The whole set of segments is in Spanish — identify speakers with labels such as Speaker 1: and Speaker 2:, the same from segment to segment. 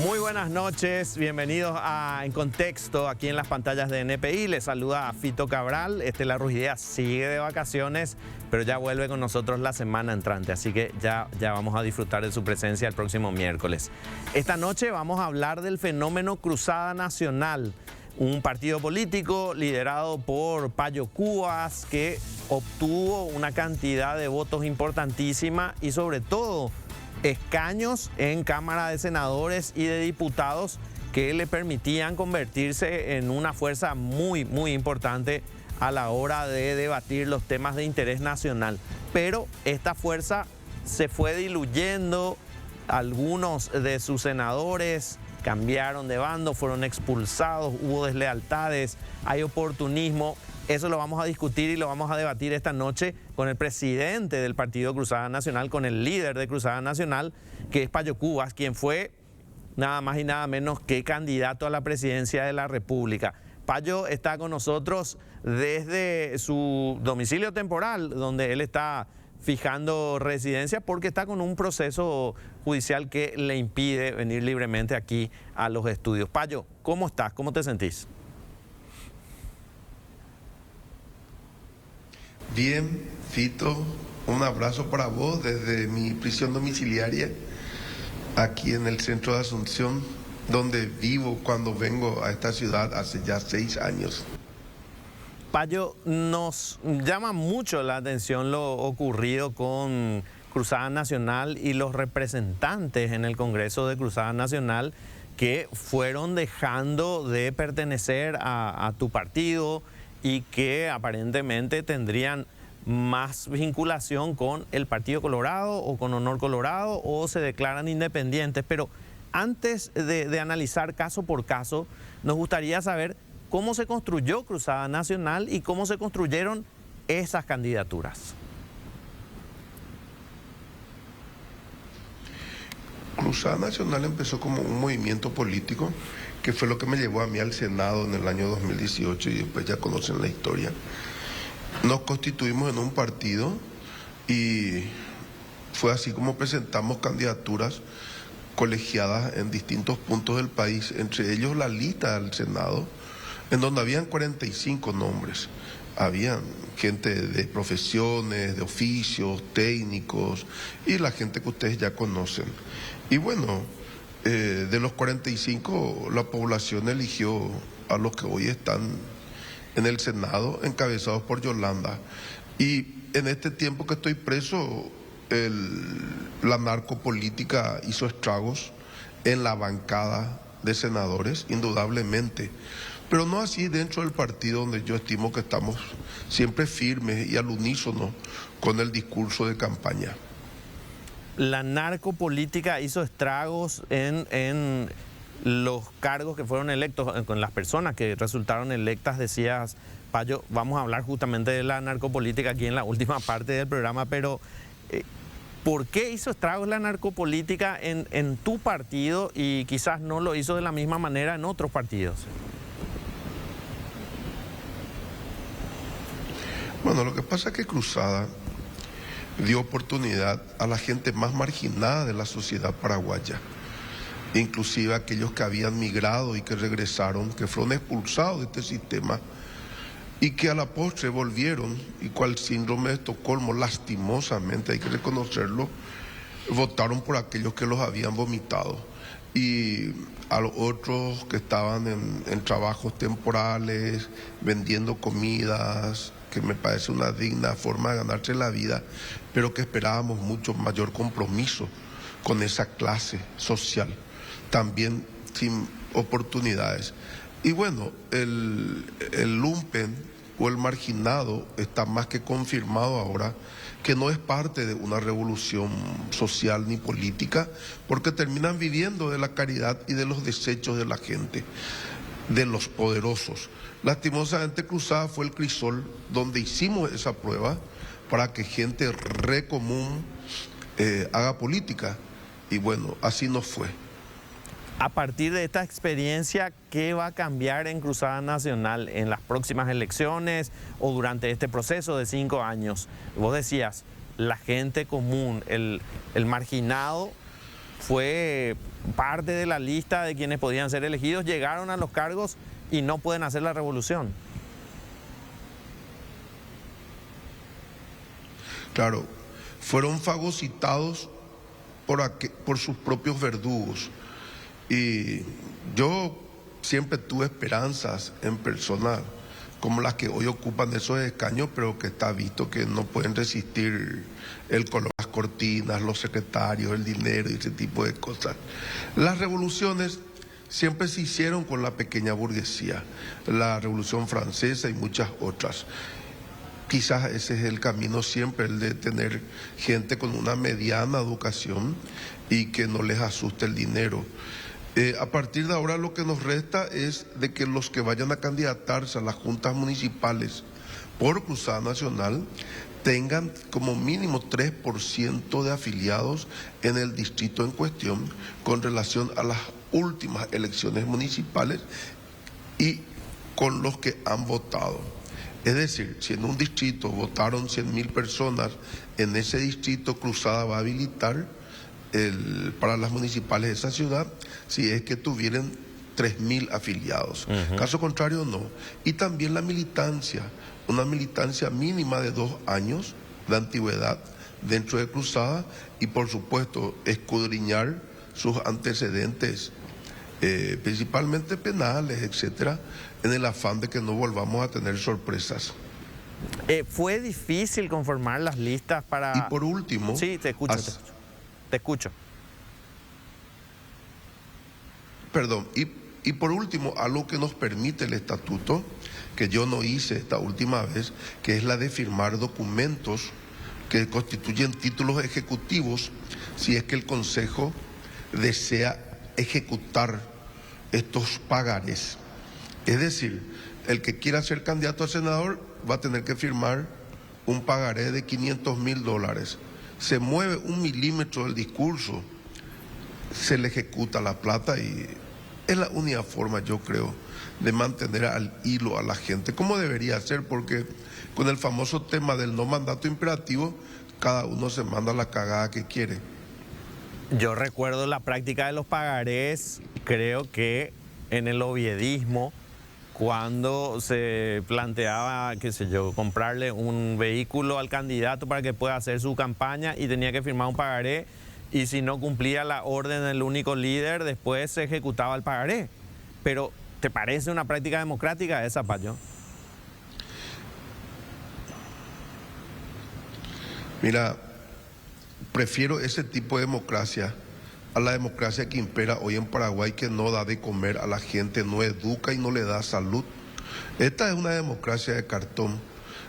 Speaker 1: Muy buenas noches, bienvenidos a En Contexto, aquí en las pantallas de NPI. Les saluda a Fito Cabral. La Rugidea sigue de vacaciones, pero ya vuelve con nosotros la semana entrante, así que ya vamos a disfrutar de su presencia el próximo miércoles. Esta noche vamos a hablar del fenómeno Cruzada Nacional, un partido político liderado por Payo Cubas que obtuvo una cantidad de votos importantísima y sobre todo escaños en Cámara de Senadores y de Diputados que le permitían convertirse en una fuerza muy importante a la hora de debatir los temas de interés nacional. Pero esta fuerza se fue diluyendo, algunos de sus senadores cambiaron de bando, fueron expulsados, hubo deslealtades, hay oportunismo. Eso lo vamos a discutir y lo vamos a debatir esta noche con el presidente del Partido Cruzada Nacional, con el líder de Cruzada Nacional, que es Payo Cubas, quien fue nada más y nada menos que candidato a la presidencia de la República. Payo está con nosotros desde su domicilio temporal, donde él está fijando residencia porque está con un proceso judicial que le impide venir libremente aquí a los estudios. Payo, ¿cómo estás? ¿Cómo te sentís?
Speaker 2: Bien, Fito, un abrazo para vos desde mi prisión domiciliaria aquí en el centro de Asunción, donde vivo cuando vengo a esta ciudad hace ya 6 años.
Speaker 1: Payo, nos llama mucho la atención lo ocurrido con Cruzada Nacional y los representantes en el Congreso de Cruzada Nacional que fueron dejando de pertenecer a tu partido y que aparentemente tendrían más vinculación con el Partido Colorado o con Honor Colorado o se declaran independientes. Pero antes de analizar caso por caso, nos gustaría saber cómo se construyó Cruzada Nacional y cómo se construyeron esas candidaturas.
Speaker 2: Cruzada Nacional empezó como un movimiento político que fue lo que me llevó a mí al Senado en el año 2018 y después ya conocen la historia. Nos constituimos en un partido y fue así como presentamos candidaturas colegiadas en distintos puntos del país, entre ellos la lista al Senado, en donde habían 45 nombres. Habían gente de profesiones, de oficios, técnicos y la gente que ustedes ya conocen. Y bueno, de los 45, la población eligió a los que hoy están en el Senado, encabezados por Yolanda. Y en este tiempo que estoy preso, la narcopolítica hizo estragos en la bancada de senadores, indudablemente. Pero no así dentro del partido, donde yo estimo que estamos siempre firmes y al unísono con el discurso de campaña.
Speaker 1: La narcopolítica hizo estragos en los cargos que fueron electos, con las personas que resultaron electas, decías, Payo. Vamos a hablar justamente de la narcopolítica aquí en la última parte del programa, pero ¿por qué hizo estragos la narcopolítica en tu partido y quizás no lo hizo de la misma manera en otros partidos?
Speaker 2: Bueno, lo que pasa es que Cruzada dio oportunidad a la gente más marginada de la sociedad paraguaya, inclusive aquellos que habían migrado y que regresaron, que fueron expulsados de este sistema y que a la postre volvieron y cual síndrome de Estocolmo, lastimosamente hay que reconocerlo, votaron por aquellos que los habían vomitado. Y a los otros que estaban en trabajos temporales, vendiendo comidas, que me parece una digna forma de ganarse la vida, pero que esperábamos mucho mayor compromiso con esa clase social, también sin oportunidades. Y bueno, el lumpen o el marginado está más que confirmado ahora que no es parte de una revolución social ni política, porque terminan viviendo de la caridad y de los desechos de la gente, de los poderosos. Lastimosamente Cruzada fue el crisol donde hicimos esa prueba para que gente re común haga política, y bueno, así no fue.
Speaker 1: A partir de esta experiencia, ¿qué va a cambiar en Cruzada Nacional en las próximas elecciones o durante este proceso de 5 años? Vos decías, la gente común, el marginado fue parte de la lista de quienes podían ser elegidos llegaron a los cargos y no pueden hacer la revolución.
Speaker 2: Claro, fueron fagocitados por sus propios verdugos. Y yo siempre tuve esperanzas en personas como las que hoy ocupan esos escaños, pero que está visto que no pueden resistir el color, las cortinas, los secretarios, el dinero y ese tipo de cosas. Las revoluciones siempre se hicieron con la pequeña burguesía, la Revolución Francesa y muchas otras. Quizás ese es el camino siempre, el de tener gente con una mediana educación y que no les asuste el dinero. A partir de ahora lo que nos resta es de que los que vayan a candidatarse a las juntas municipales por Cruzada Nacional tengan como mínimo 3% de afiliados en el distrito en cuestión con relación a las últimas elecciones municipales y con los que han votado. Es decir, si en un distrito votaron 100.000 personas, en ese distrito Cruzada va a habilitar para las municipales de esa ciudad si es que tuvieran 3.000 afiliados. Caso contrario, no. Y también la militancia, una militancia mínima de 2 años de antigüedad dentro de Cruzada y, por supuesto, escudriñar sus antecedentes, principalmente penales, etcétera, en el afán de que no volvamos a tener sorpresas.
Speaker 1: ¿Fue difícil conformar las listas para...?
Speaker 2: Y por último...
Speaker 1: Sí, te escucho. Te escucho.
Speaker 2: Perdón, y por último, algo que nos permite el estatuto, que yo no hice esta última vez, que es la de firmar documentos que constituyen títulos ejecutivos, si es que el Consejo desea ejecutar estos pagarés. Es decir, el que quiera ser candidato a senador va a tener que firmar un pagaré de $500.000. Se mueve 1 milímetro del discurso, se le ejecuta la plata y es la única forma, yo creo, de mantener al hilo a la gente, como debería ser, porque con el famoso tema del no mandato imperativo, cada uno se manda la cagada que quiere.
Speaker 1: Yo recuerdo la práctica de los pagarés, creo que en el oviedismo, cuando se planteaba, qué sé yo, comprarle un vehículo al candidato para que pueda hacer su campaña y tenía que firmar un pagaré, y si no cumplía la orden del único líder, después se ejecutaba el pagaré. Pero, ¿te parece una práctica democrática esa, Payo?
Speaker 2: Mira, prefiero ese tipo de democracia a la democracia que impera hoy en Paraguay, que no da de comer a la gente, no educa y no le da salud. Esta es una democracia de cartón.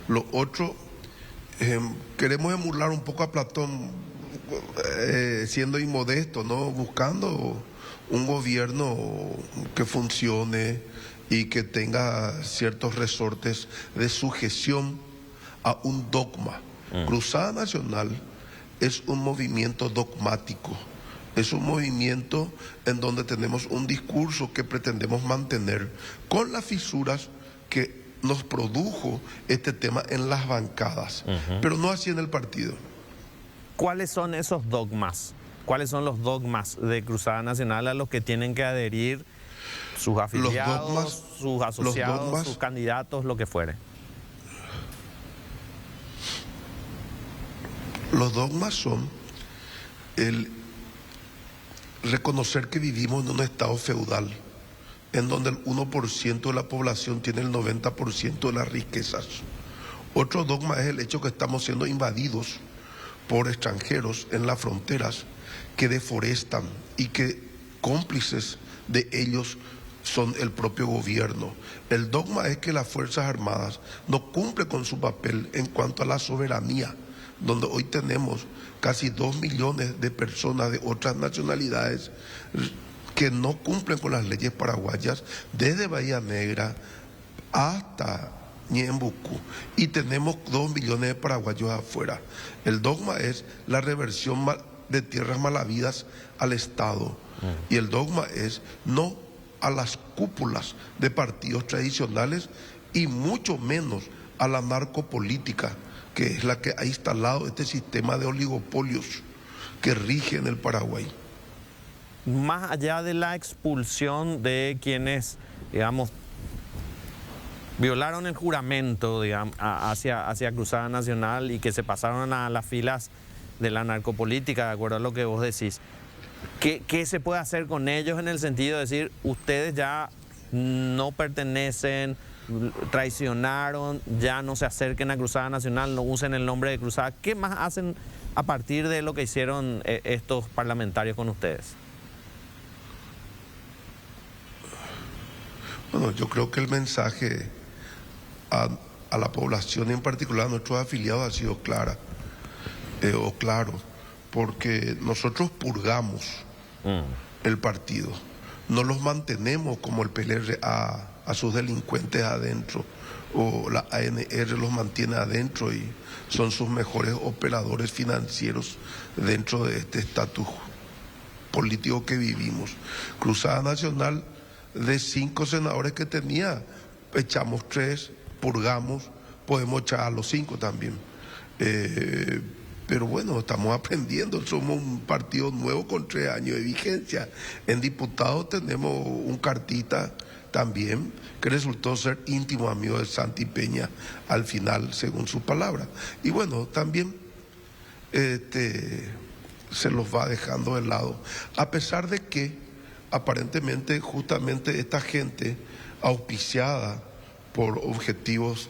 Speaker 2: Lo otro, queremos emular un poco a Platón, siendo inmodesto, ¿no? Buscando un gobierno que funcione y que tenga ciertos resortes de sujeción a un dogma. Cruzada Nacional es un movimiento dogmático. Es un movimiento en donde tenemos un discurso que pretendemos mantener con las fisuras que nos produjo este tema en las bancadas, pero no así en el partido.
Speaker 1: ¿Cuáles son esos dogmas? ¿Cuáles son los dogmas de Cruzada Nacional a los que tienen que adherir sus afiliados, sus asociados, sus candidatos, lo que fuere?
Speaker 2: Los dogmas son el reconocer que vivimos en un estado feudal, en donde el 1% de la población tiene el 90% de las riquezas. Otro dogma es el hecho que estamos siendo invadidos por extranjeros en las fronteras que deforestan y que cómplices de ellos son el propio gobierno. El dogma es que las Fuerzas Armadas no cumplen con su papel en cuanto a la soberanía, donde hoy tenemos casi 2 millones de personas de otras nacionalidades que no cumplen con las leyes paraguayas, desde Bahía Negra hasta Ñembucú, y tenemos 2 millones de paraguayos afuera. El dogma es la reversión de tierras malavidas al Estado, y el dogma es no a las cúpulas de partidos tradicionales y mucho menos a la narcopolítica, que es la que ha instalado este sistema de oligopolios que rige en el Paraguay.
Speaker 1: más allá de la expulsión de quienes, digamos, violaron el juramento, digamos, hacia Cruzada Nacional y que se pasaron a las filas de la narcopolítica, de acuerdo a lo que vos decís, ¿qué se puede hacer con ellos en el sentido de decir, ustedes ya no pertenecen, traicionaron, ya no se acerquen a Cruzada Nacional, no usen el nombre de Cruzada? ¿Qué más hacen a partir de lo que hicieron estos parlamentarios con ustedes?
Speaker 2: Bueno, yo creo que el mensaje a la población, en particular a nuestros afiliados, ha sido claro, porque nosotros purgamos el partido, no los mantenemos como el PLRA a sus delincuentes adentro, o la ANR los mantiene adentro y son sus mejores operadores financieros dentro de este estatus político que vivimos. Cruzada Nacional, de 5 senadores que tenía, echamos 3, purgamos, podemos echar a los 5 también. Pero bueno, estamos aprendiendo, somos un partido nuevo con 3 años de vigencia. En diputados tenemos un cartita también, que resultó ser íntimo amigo de Santi Peña al final, según sus palabras. Y bueno, también se los va dejando de lado, a pesar de que aparentemente justamente esta gente auspiciada por objetivos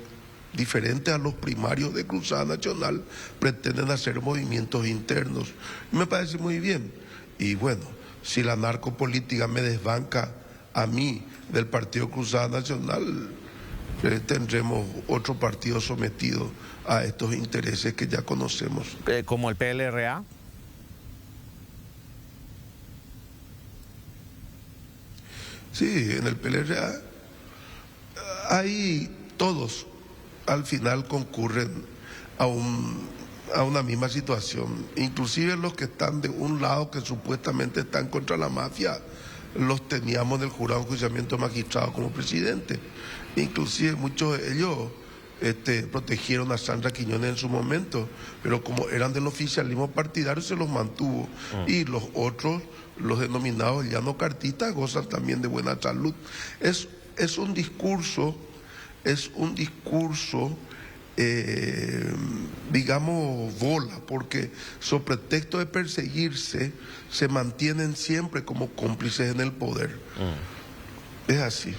Speaker 2: diferentes a los primarios de Cruzada Nacional pretenden hacer movimientos internos. Me parece muy bien. Y bueno, si la narcopolítica me desbanca a mí del Partido Cruzada Nacional, tendremos otro partido sometido a estos intereses que ya conocemos.
Speaker 1: ¿Como el PLRA?
Speaker 2: Sí, en el PLRA ahí todos al final concurren a una misma situación, inclusive los que están de un lado que supuestamente están contra la mafia, los teníamos en el jurado de enjuiciamiento magistrado como presidente, inclusive muchos de ellos protegieron a Sandra Quiñones en su momento, pero como eran del oficialismo partidario se los mantuvo, y los otros, los denominados llano cartistas, gozan también de buena salud. Es un discurso, digamos, bola, porque sobre pretexto de perseguirse se mantienen siempre como cómplices en el poder. Es así.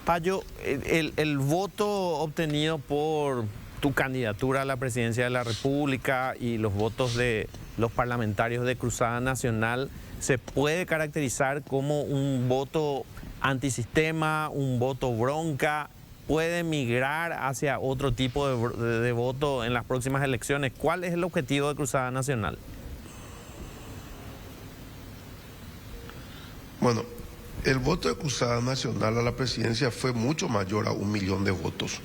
Speaker 1: Payo, el voto obtenido por tu candidatura a la presidencia de la República y los votos de los parlamentarios de Cruzada Nacional, ¿se puede caracterizar como un voto antisistema, un voto bronca? ¿Puede migrar hacia otro tipo de voto en las próximas elecciones? ¿Cuál es el objetivo de Cruzada Nacional?
Speaker 2: Bueno, el voto de Cruzada Nacional a la presidencia fue mucho mayor a 1 millón de votos.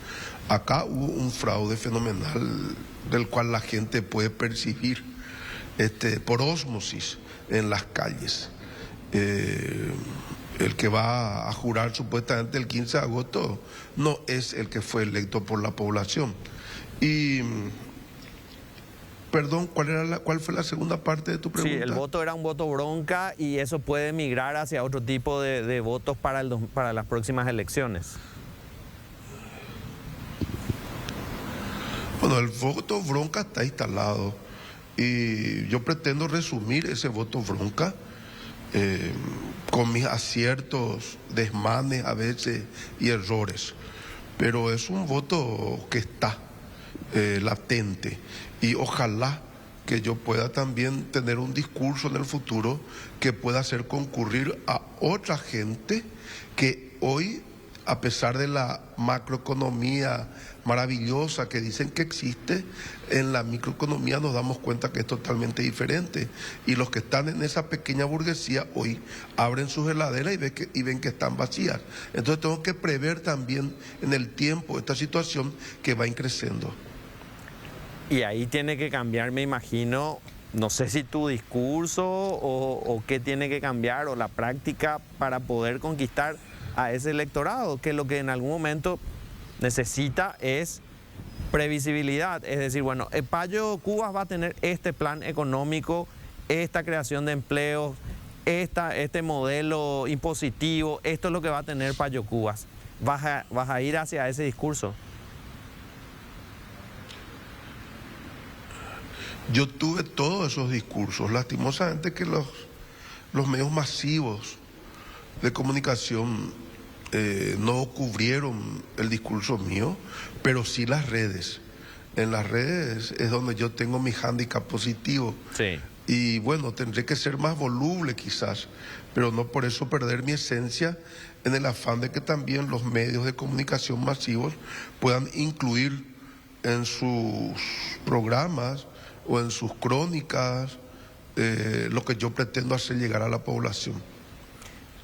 Speaker 2: Acá hubo un fraude fenomenal del cual la gente puede percibir por ósmosis en las calles. El que va a jurar supuestamente el 15 de agosto no es el que fue electo por la población. Y, perdón, ¿cuál fue la segunda parte de tu pregunta?
Speaker 1: Sí, el voto era un voto bronca y eso puede migrar hacia otro tipo de votos para las próximas elecciones.
Speaker 2: Bueno, el voto bronca está instalado y yo pretendo resumir ese voto bronca con mis aciertos, desmanes a veces y errores, pero es un voto que está latente y ojalá que yo pueda también tener un discurso en el futuro que pueda hacer concurrir a otra gente que hoy, a pesar de la macroeconomía maravillosa que dicen que existe, en la microeconomía nos damos cuenta que es totalmente diferente. Y los que están en esa pequeña burguesía hoy abren sus heladeras y ven que están vacías. Entonces tengo que prever también en el tiempo esta situación que va increciendo.
Speaker 1: Y ahí tiene que cambiar, me imagino, no sé si tu discurso o qué tiene que cambiar, o la práctica para poder conquistar a ese electorado, que lo que en algún momento necesita es previsibilidad. Es decir, bueno, Payo Cubas va a tener este plan económico, esta creación de empleos, este modelo impositivo, esto es lo que va a tener Payo Cubas. ¿Vas a ir hacia ese discurso?
Speaker 2: Yo tuve todos esos discursos. Lastimosamente que los medios masivos de comunicación no cubrieron el discurso mío, pero sí las redes. En las redes es donde yo tengo mi hándicap positivo.
Speaker 1: Sí.
Speaker 2: Y bueno, tendré que ser más voluble quizás, pero no por eso perder mi esencia, en el afán de que también los medios de comunicación masivos puedan incluir en sus programas o en sus crónicas lo que yo pretendo hacer llegar a la población.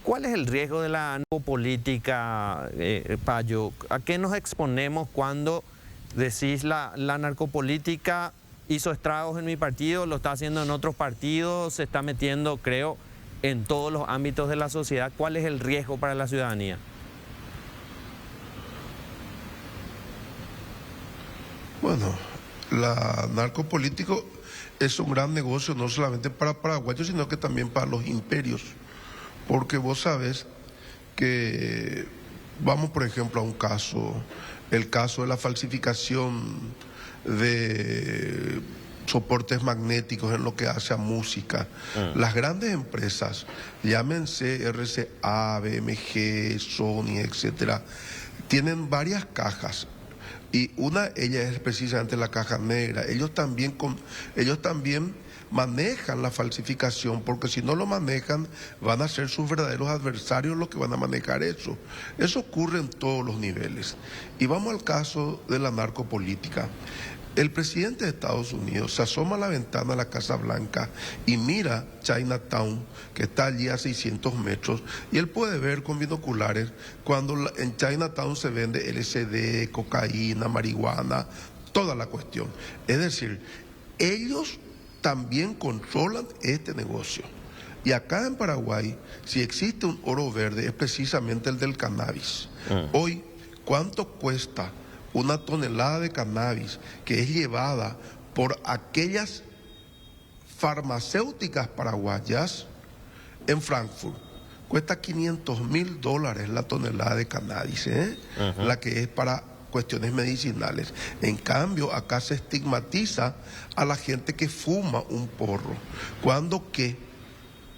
Speaker 1: ¿Cuál es el riesgo de la narcopolítica, Payo? ¿A qué nos exponemos cuando decís la narcopolítica hizo estragos en mi partido, lo está haciendo en otros partidos, se está metiendo, creo, en todos los ámbitos de la sociedad? ¿Cuál es el riesgo para la ciudadanía?
Speaker 2: Bueno, la narcopolítico es un gran negocio no solamente para paraguayos, sino que también para los imperios. Porque vos sabés que, vamos por ejemplo a un caso, el caso de la falsificación de soportes magnéticos en lo que hace a música. Las grandes empresas, llámense RCA, BMG, Sony, etcétera, tienen varias cajas. Y ella es precisamente la caja negra. Ellos también manejan la falsificación, porque si no lo manejan, van a ser sus verdaderos adversarios los que van a manejar eso. Eso ocurre en todos los niveles. Y vamos al caso de la narcopolítica. El presidente de Estados Unidos se asoma a la ventana de la Casa Blanca y mira Chinatown, que está allí a 600 metros, y él puede ver con binoculares cuando en Chinatown se vende LSD, cocaína, marihuana, toda la cuestión. Es decir, ellos también controlan este negocio. Y acá en Paraguay, si existe un oro verde, es precisamente el del cannabis. Hoy, ¿cuánto cuesta una tonelada de cannabis que es llevada por aquellas farmacéuticas paraguayas en Frankfurt? Cuesta $500.000 la tonelada de cannabis, la que es para cuestiones medicinales. En cambio, acá se estigmatiza a la gente que fuma un porro, cuando que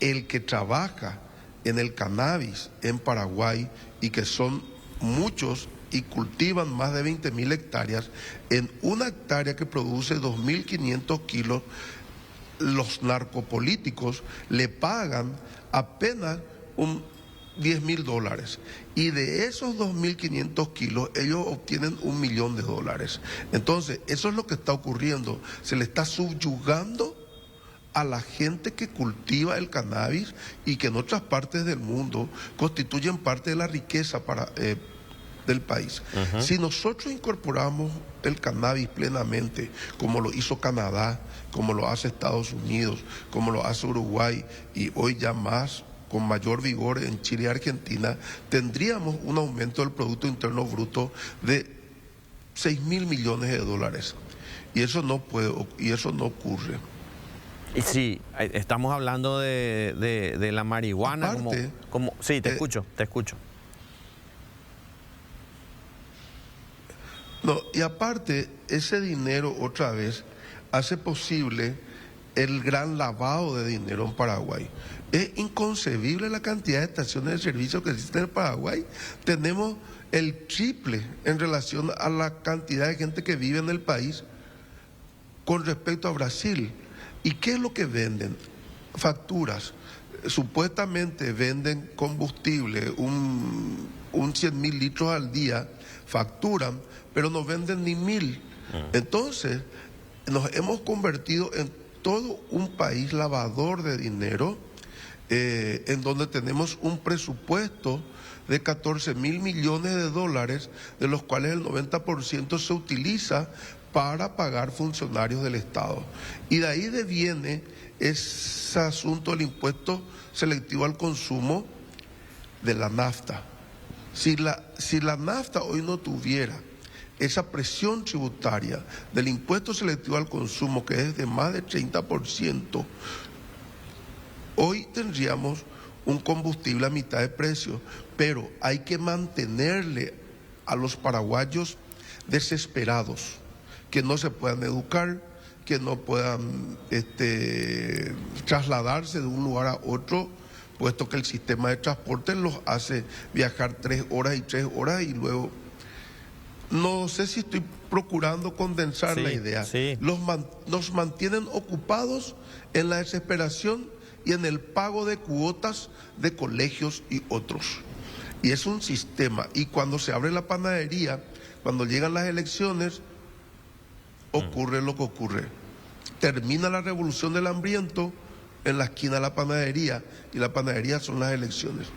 Speaker 2: el que trabaja en el cannabis en Paraguay, y que son muchos y cultivan más de 20.000 hectáreas, en una hectárea que produce 2.500 kilos, los narcopolíticos le pagan apenas $10.000. Y de esos 2.500 kilos, ellos obtienen $1 millón. Entonces, eso es lo que está ocurriendo. Se le está subyugando a la gente que cultiva el cannabis y que en otras partes del mundo constituyen parte de la riqueza del país. Si nosotros incorporamos el cannabis plenamente, como lo hizo Canadá, como lo hace Estados Unidos, como lo hace Uruguay, y hoy ya más, con mayor vigor en Chile y Argentina, tendríamos un aumento del Producto Interno Bruto de $6.000 millones. Y eso no ocurre.
Speaker 1: Y sí, estamos hablando de la marihuana.
Speaker 2: Aparte,
Speaker 1: sí, te escucho.
Speaker 2: No, y aparte, ese dinero otra vez hace posible el gran lavado de dinero en Paraguay. Es inconcebible la cantidad de estaciones de servicio que existen en Paraguay. Tenemos el triple en relación a la cantidad de gente que vive en el país con respecto a Brasil. ¿Y qué es lo que venden? Facturas. Supuestamente venden combustible, un 100.000 litros al día, facturan, pero no venden ni 1.000. Entonces, nos hemos convertido en todo un país lavador de dinero, en donde tenemos un presupuesto de $14.000 millones, de los cuales el 90% se utiliza para pagar funcionarios del Estado. Y de ahí deviene ese asunto del impuesto selectivo al consumo de la nafta. Si la nafta hoy no tuviera esa presión tributaria del impuesto selectivo al consumo, que es de más de 30%, Hoy tendríamos un combustible a mitad de precio, pero hay que mantenerle a los paraguayos desesperados, que no se puedan educar, que no puedan trasladarse de un lugar a otro, puesto que el sistema de transporte los hace viajar 3 horas y 3 horas y luego... No sé si estoy procurando condensar la idea.
Speaker 1: Sí.
Speaker 2: Nos mantienen ocupados en la desesperación y en el pago de cuotas de colegios y otros. Y es un sistema. Y cuando se abre la panadería, cuando llegan las elecciones, ocurre lo que ocurre. Termina la revolución del hambriento en la esquina de la panadería, y la panadería son las elecciones.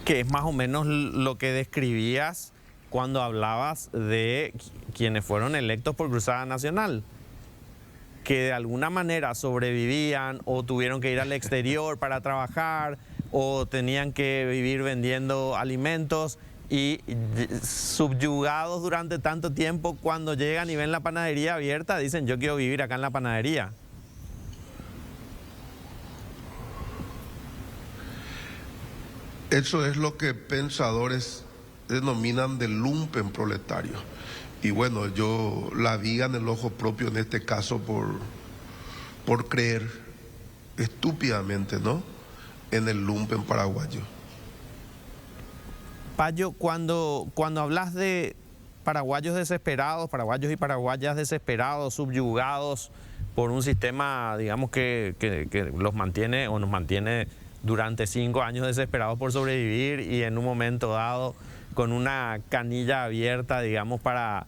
Speaker 1: Que es más o menos lo que describías cuando hablabas de quienes fueron electos por Cruzada Nacional, que de alguna manera sobrevivían o tuvieron que ir al exterior para trabajar o tenían que vivir vendiendo alimentos y subyugados durante tanto tiempo, cuando llegan y ven la panadería abierta, dicen: yo quiero vivir acá en la panadería.
Speaker 2: Eso es lo que pensadores denominan de lumpen proletario. Y bueno, yo la viga en el ojo propio en este caso por creer estúpidamente, ¿no?, en el lumpen paraguayo.
Speaker 1: Payo, cuando hablas de paraguayos desesperados, paraguayos y paraguayas desesperados, subyugados por un sistema, digamos, que los mantiene o nos mantiene durante 5 años desesperados por sobrevivir, y en un momento dado con una canilla abierta, digamos, para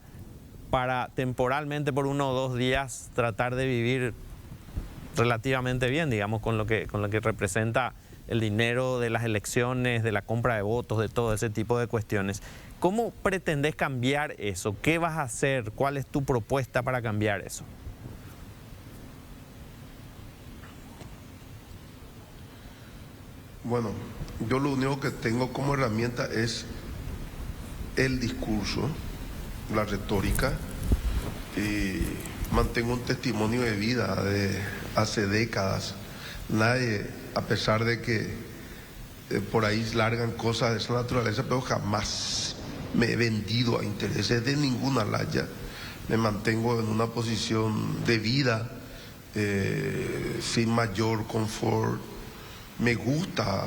Speaker 1: temporalmente por 1 o 2 días tratar de vivir relativamente bien, digamos, con lo que representa el dinero de las elecciones, de la compra de votos, de todo ese tipo de cuestiones. ¿Cómo pretendes cambiar eso? ¿Qué vas a hacer? ¿Cuál es tu propuesta para cambiar eso?
Speaker 2: Bueno, yo lo único que tengo como herramienta es el discurso, la retórica, y mantengo un testimonio de vida de hace décadas. Nadie, a pesar de que por ahí largan cosas de esa naturaleza, pero jamás me he vendido a intereses de ninguna laya. Me mantengo en una posición de vida sin mayor confort. Me gusta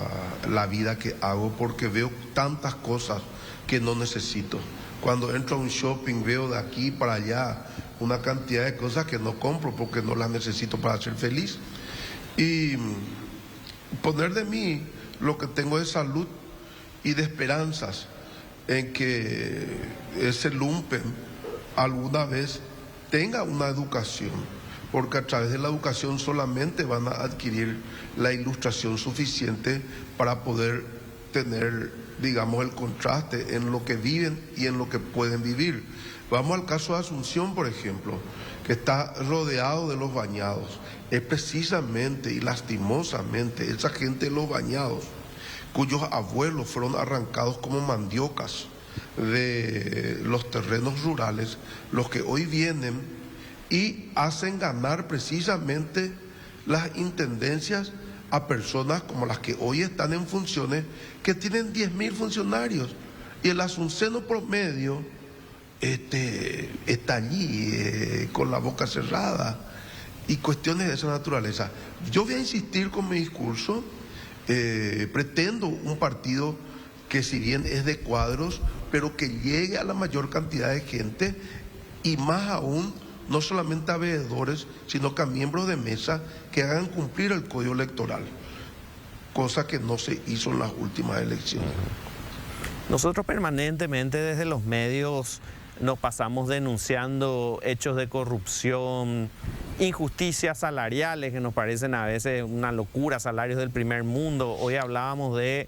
Speaker 2: la vida que hago porque veo tantas cosas que no necesito. Cuando entro a un shopping veo de aquí para allá una cantidad de cosas que no compro porque no las necesito para ser feliz. Y poner de mí lo que tengo de salud y de esperanzas en que ese lumpen alguna vez tenga una educación, porque a través de la educación solamente van a adquirir la ilustración suficiente para poder tener, digamos, el contraste en lo que viven y en lo que pueden vivir. Vamos al caso de Asunción, por ejemplo, que está rodeado de los bañados. Es precisamente y lastimosamente esa gente de los bañados, cuyos abuelos fueron arrancados como mandiocas de los terrenos rurales, los que hoy vienen y hacen ganar precisamente las intendencias a personas como las que hoy están en funciones, que tienen 10.000 funcionarios, y el asunceno promedio está allí con la boca cerrada, y cuestiones de esa naturaleza. Yo voy a insistir con mi discurso. Pretendo un partido que, si bien es de cuadros, pero que llegue a la mayor cantidad de gente, y más aún, no solamente a veedores, sino que a miembros de mesa que hagan cumplir el código electoral, cosa que no se hizo en las últimas elecciones.
Speaker 1: Nosotros permanentemente desde los medios nos pasamos denunciando hechos de corrupción, injusticias salariales que nos parecen a veces una locura, salarios del primer mundo. Hoy hablábamos de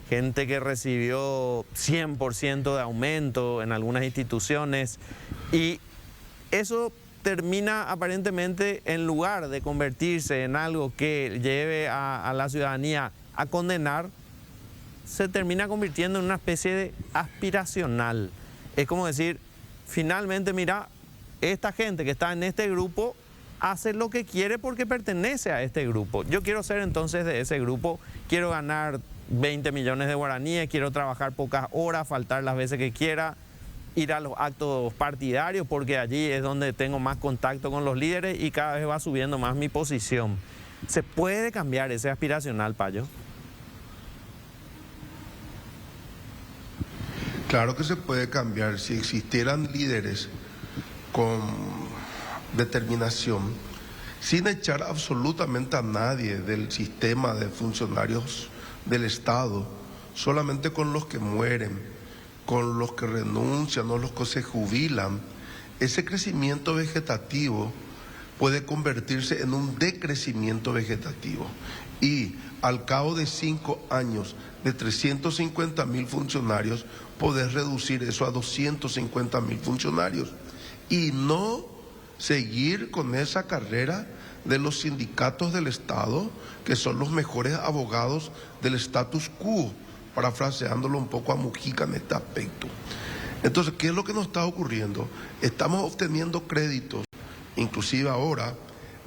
Speaker 1: gente que recibió 100% de aumento en algunas instituciones, y eso termina aparentemente, en lugar de convertirse en algo que lleve a la ciudadanía a condenar, se termina convirtiendo en una especie de aspiracional. Es como decir, finalmente, mira, esta gente que está en este grupo hace lo que quiere porque pertenece a este grupo. Yo quiero ser entonces de ese grupo, quiero ganar 20 millones de guaraníes, quiero trabajar pocas horas, faltar las veces que quiera, ir a los actos partidarios porque allí es donde tengo más contacto con los líderes y cada vez va subiendo más mi posición. ¿Se puede cambiar ese aspiracional, Payo?
Speaker 2: Claro que se puede cambiar. Si existieran líderes con determinación, sin echar absolutamente a nadie del sistema de funcionarios del Estado, solamente con los que mueren, con los que renuncian o los que se jubilan, ese crecimiento vegetativo puede convertirse en un decrecimiento vegetativo. Y al cabo de 5 años, de 350.000 funcionarios, podés reducir eso a 250.000 funcionarios. Y no seguir con esa carrera de los sindicatos del Estado, que son los mejores abogados del status quo, parafraseándolo un poco a Mujica en este aspecto. Entonces, ¿qué es lo que nos está ocurriendo? Estamos obteniendo créditos, inclusive ahora,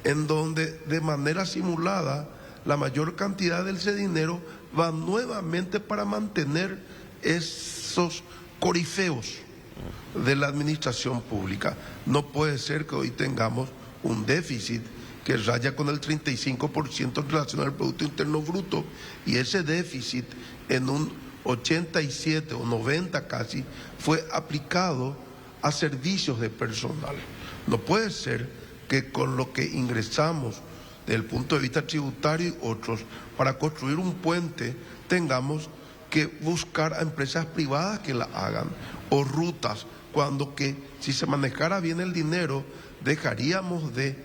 Speaker 2: en donde de manera simulada la mayor cantidad de ese dinero va nuevamente para mantener esos corifeos de la administración pública. No puede ser que hoy tengamos un déficit que raya con el 35% en relación al Producto Interno Bruto, y ese déficit en un 87 o 90 casi fue aplicado a servicios de personal. No puede ser que con lo que ingresamos desde el punto de vista tributario y otros para construir un puente tengamos que buscar a empresas privadas que la hagan, o rutas, cuando que si se manejara bien el dinero dejaríamos de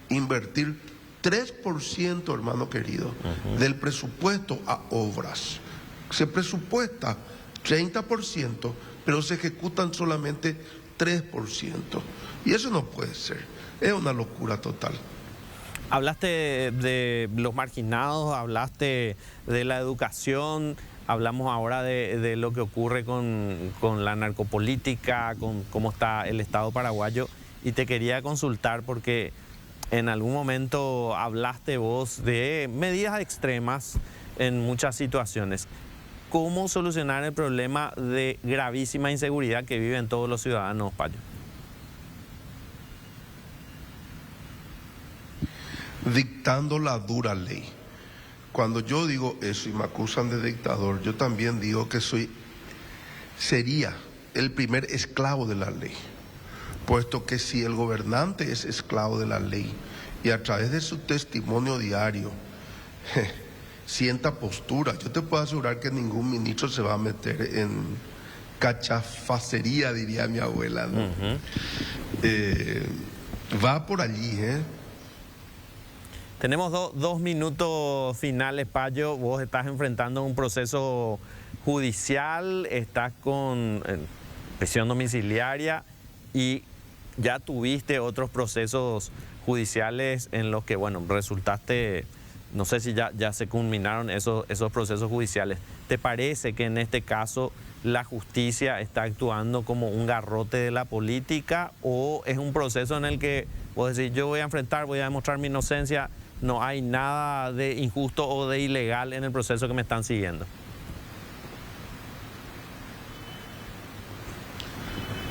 Speaker 2: invertir 3%, hermano querido, del presupuesto a obras. Se presupuesta 30%, pero se ejecutan solamente 3%. Y eso no puede ser. Es una locura total.
Speaker 1: Hablaste de los marginados, hablaste de la educación, hablamos ahora de lo que ocurre con la narcopolítica, con cómo está el Estado paraguayo, y te quería consultar porque en algún momento hablaste vos de medidas extremas en muchas situaciones. ¿Cómo solucionar el problema de gravísima inseguridad que viven todos los ciudadanos, Payo?
Speaker 2: Dictando la dura ley. Cuando yo digo eso y me acusan de dictador, yo también digo que sería el primer esclavo de la ley, puesto que si el gobernante es esclavo de la ley y a través de su testimonio diario sienta postura, yo te puedo asegurar que ningún ministro se va a meter en cachafacería, diría mi abuela, ¿no? Va por allí,
Speaker 1: Tenemos 2 minutos finales, Payo. Vos estás enfrentando un proceso judicial, estás con prisión domiciliaria y ya tuviste otros procesos judiciales en los que, bueno, resultaste, no sé si ya se culminaron esos procesos judiciales. ¿Te parece que en este caso la justicia está actuando como un garrote de la política o es un proceso en el que vos decís, yo voy a enfrentar, voy a demostrar mi inocencia, no hay nada de injusto o de ilegal en el proceso que me están siguiendo?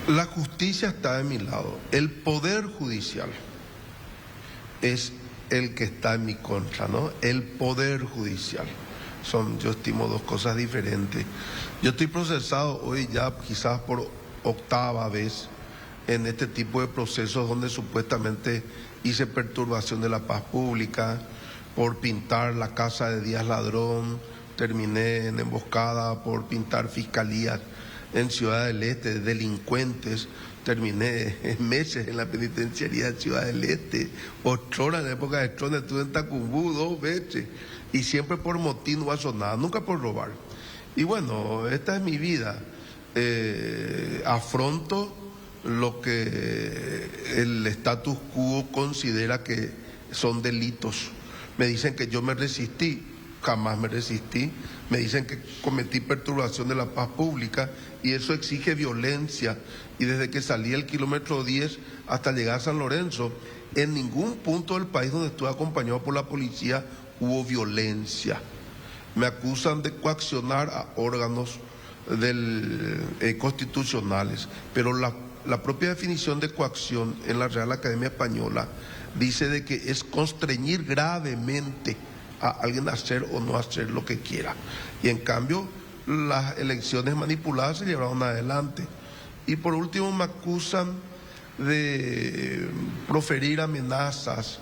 Speaker 2: La justicia está de mi lado. El poder judicial es el que está en mi contra, ¿no? El poder judicial. Yo estimo 2 cosas diferentes. Yo estoy procesado hoy ya quizás por 8ª vez en este tipo de procesos donde supuestamente hice perturbación de la paz pública, por pintar la casa de Díaz Ladrón, terminé en emboscada por pintar fiscalías en Ciudad del Este, delincuentes, terminé meses en la penitenciaría de Ciudad del Este, Otrora, en la época de Otrora estuve en Tacumbú 2 veces, y siempre por motín no pasó nada, nunca por robar. Y bueno, esta es mi vida, afronto lo que el status quo considera que son delitos. Me dicen que yo me resistí, jamás me resistí. Me dicen que cometí perturbación de la paz pública y eso exige violencia. Y desde que salí el kilómetro 10 hasta llegar a San Lorenzo, en ningún punto del país donde estuve acompañado por la policía hubo violencia. Me acusan de coaccionar a órganos constitucionales, pero la propia definición de coacción en la Real Academia Española dice de que es constreñir gravemente a alguien a hacer o no hacer lo que quiera. Y en cambio, las elecciones manipuladas se llevaron adelante. Y por último, me acusan de proferir amenazas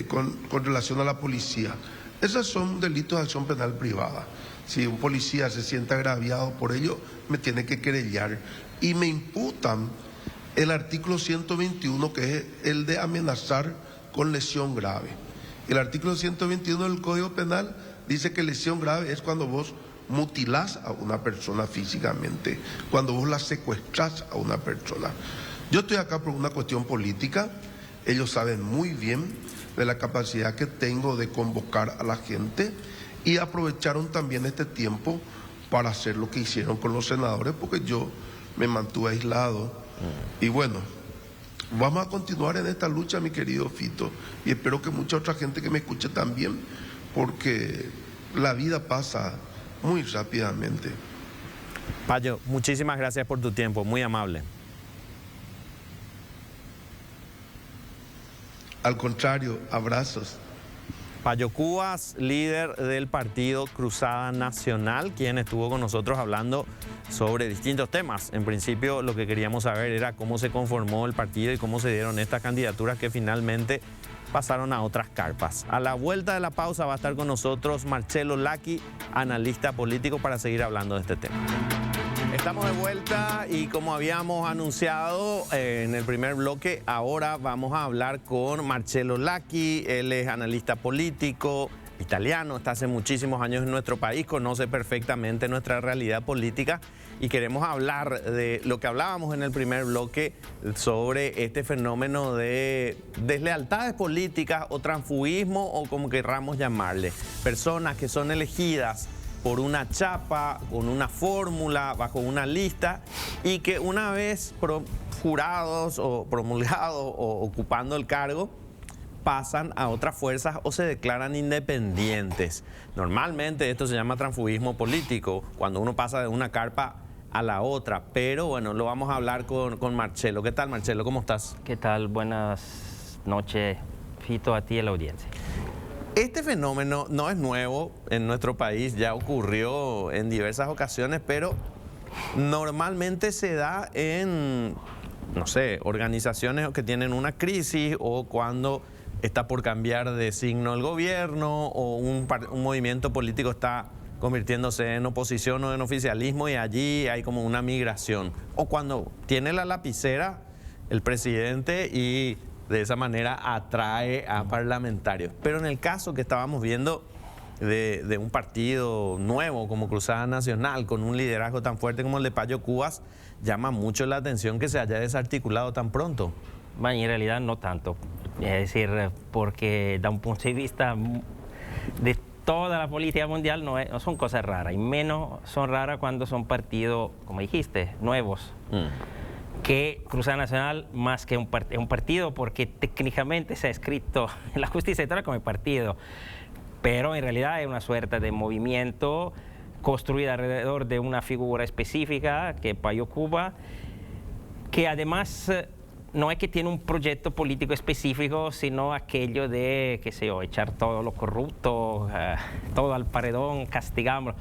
Speaker 2: con relación a la policía. Esos son delitos de acción penal privada. Si un policía se siente agraviado por ello, me tiene que querellar. Y me imputan el artículo 121, que es el de amenazar con lesión grave. El artículo 121 del Código Penal dice que lesión grave es cuando vos mutilás a una persona físicamente, cuando vos la secuestrás a una persona. Yo estoy acá por una cuestión política. Ellos saben muy bien de la capacidad que tengo de convocar a la gente y aprovecharon también este tiempo para hacer lo que hicieron con los senadores, porque yo me mantuve aislado. Y bueno, vamos a continuar en esta lucha, mi querido Fito, y espero que mucha otra gente que me escuche también, porque la vida pasa muy rápidamente.
Speaker 1: Payo, muchísimas gracias por tu tiempo, muy amable.
Speaker 2: Al contrario, abrazos.
Speaker 1: Payo Cubas, líder del partido Cruzada Nacional, quien estuvo con nosotros hablando sobre distintos temas. En principio, lo que queríamos saber era cómo se conformó el partido y cómo se dieron estas candidaturas que finalmente pasaron a otras carpas. A la vuelta de la pausa va a estar con nosotros Marcelo Lacchi, analista político, para seguir hablando de este tema. Estamos de vuelta y como habíamos anunciado en el primer bloque, ahora vamos a hablar con Marcelo Lacchi. Él es analista político italiano, está hace muchísimos años en nuestro país, conoce perfectamente nuestra realidad política y queremos hablar de lo que hablábamos en el primer bloque sobre este fenómeno de deslealtades políticas o transfugismo o como querramos llamarle. Personas que son elegidas por una chapa, con una fórmula, bajo una lista, y que una vez jurados o promulgados o ocupando el cargo, pasan a otras fuerzas o se declaran independientes. Normalmente esto se llama transfugismo político, cuando uno pasa de una carpa a la otra, pero bueno, lo vamos a hablar con Marcelo. ¿Qué tal, Marcelo? ¿Cómo estás?
Speaker 3: ¿Qué tal? Buenas noches, Fito, a ti y a la audiencia.
Speaker 1: Este fenómeno no es nuevo en nuestro país, ya ocurrió en diversas ocasiones, pero normalmente se da en, no sé, organizaciones que tienen una crisis o cuando está por cambiar de signo el gobierno o un movimiento político está convirtiéndose en oposición o en oficialismo y allí hay como una migración. O cuando tiene la lapicera el presidente y de esa manera atrae a parlamentarios. Pero en el caso que estábamos viendo de un partido nuevo como Cruzada Nacional, con un liderazgo tan fuerte como el de Payo Cubas, llama mucho la atención que se haya desarticulado tan pronto.
Speaker 3: Bueno, en realidad no tanto. Es decir, porque da un punto de vista de toda la política mundial no son cosas raras, y menos son raras cuando son partidos, como dijiste, nuevos. Que Cruzada Nacional, más que un partido, porque técnicamente se ha escrito en la justicia electoral como partido, pero en realidad es una suerte de movimiento construido alrededor de una figura específica, que es Payo Cubas, que además no es que tiene un proyecto político específico, sino aquello de, qué sé yo, echar todo lo corrupto, todo al paredón, castigamos.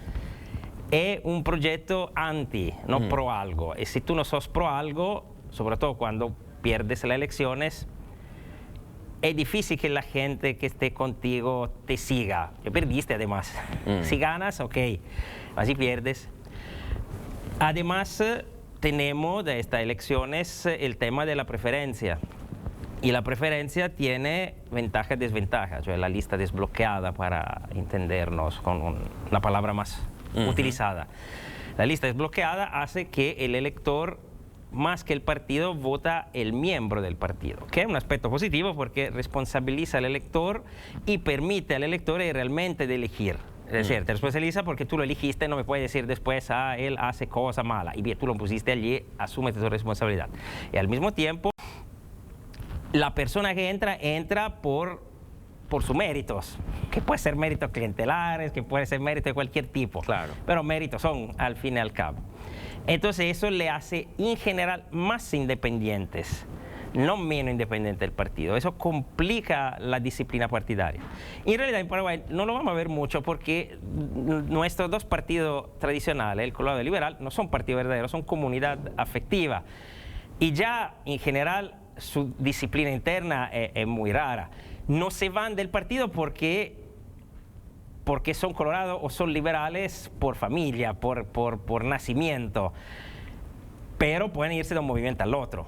Speaker 3: Es un proyecto anti, no pro algo. Y si tú no sos pro algo, sobre todo cuando pierdes las elecciones, es difícil que la gente que esté contigo te siga. Ya perdiste además. Si ganas, ok. Así pierdes. Además, tenemos de estas elecciones el tema de la preferencia. Y la preferencia tiene ventajas y desventajas. O sea, la lista desbloqueada, para entendernos con una palabra más utilizada. La lista desbloqueada hace que el elector, más que el partido, vota el miembro del partido, que es un aspecto positivo porque responsabiliza al elector y permite al elector realmente de elegir. Es decir, te responsabiliza porque tú lo elegiste, no me puedes decir después, él hace cosas malas, y bien, tú lo pusiste allí, asúmete tu responsabilidad. Y al mismo tiempo, la persona que entra por sus méritos, que puede ser méritos clientelares, que puede ser mérito de cualquier tipo,
Speaker 1: Claro.
Speaker 3: pero méritos son al fin y al cabo. Entonces eso le hace en general más independientes, no menos independientes del partido. Eso complica la disciplina partidaria. En realidad en Paraguay no lo vamos a ver mucho porque nuestros dos partidos tradicionales, el Colorado y el Liberal, no son partidos verdaderos, son comunidad afectiva. Y ya en general su disciplina interna es muy rara. No se van del partido porque son colorados o son liberales por familia, por nacimiento, pero pueden irse de un movimiento al otro.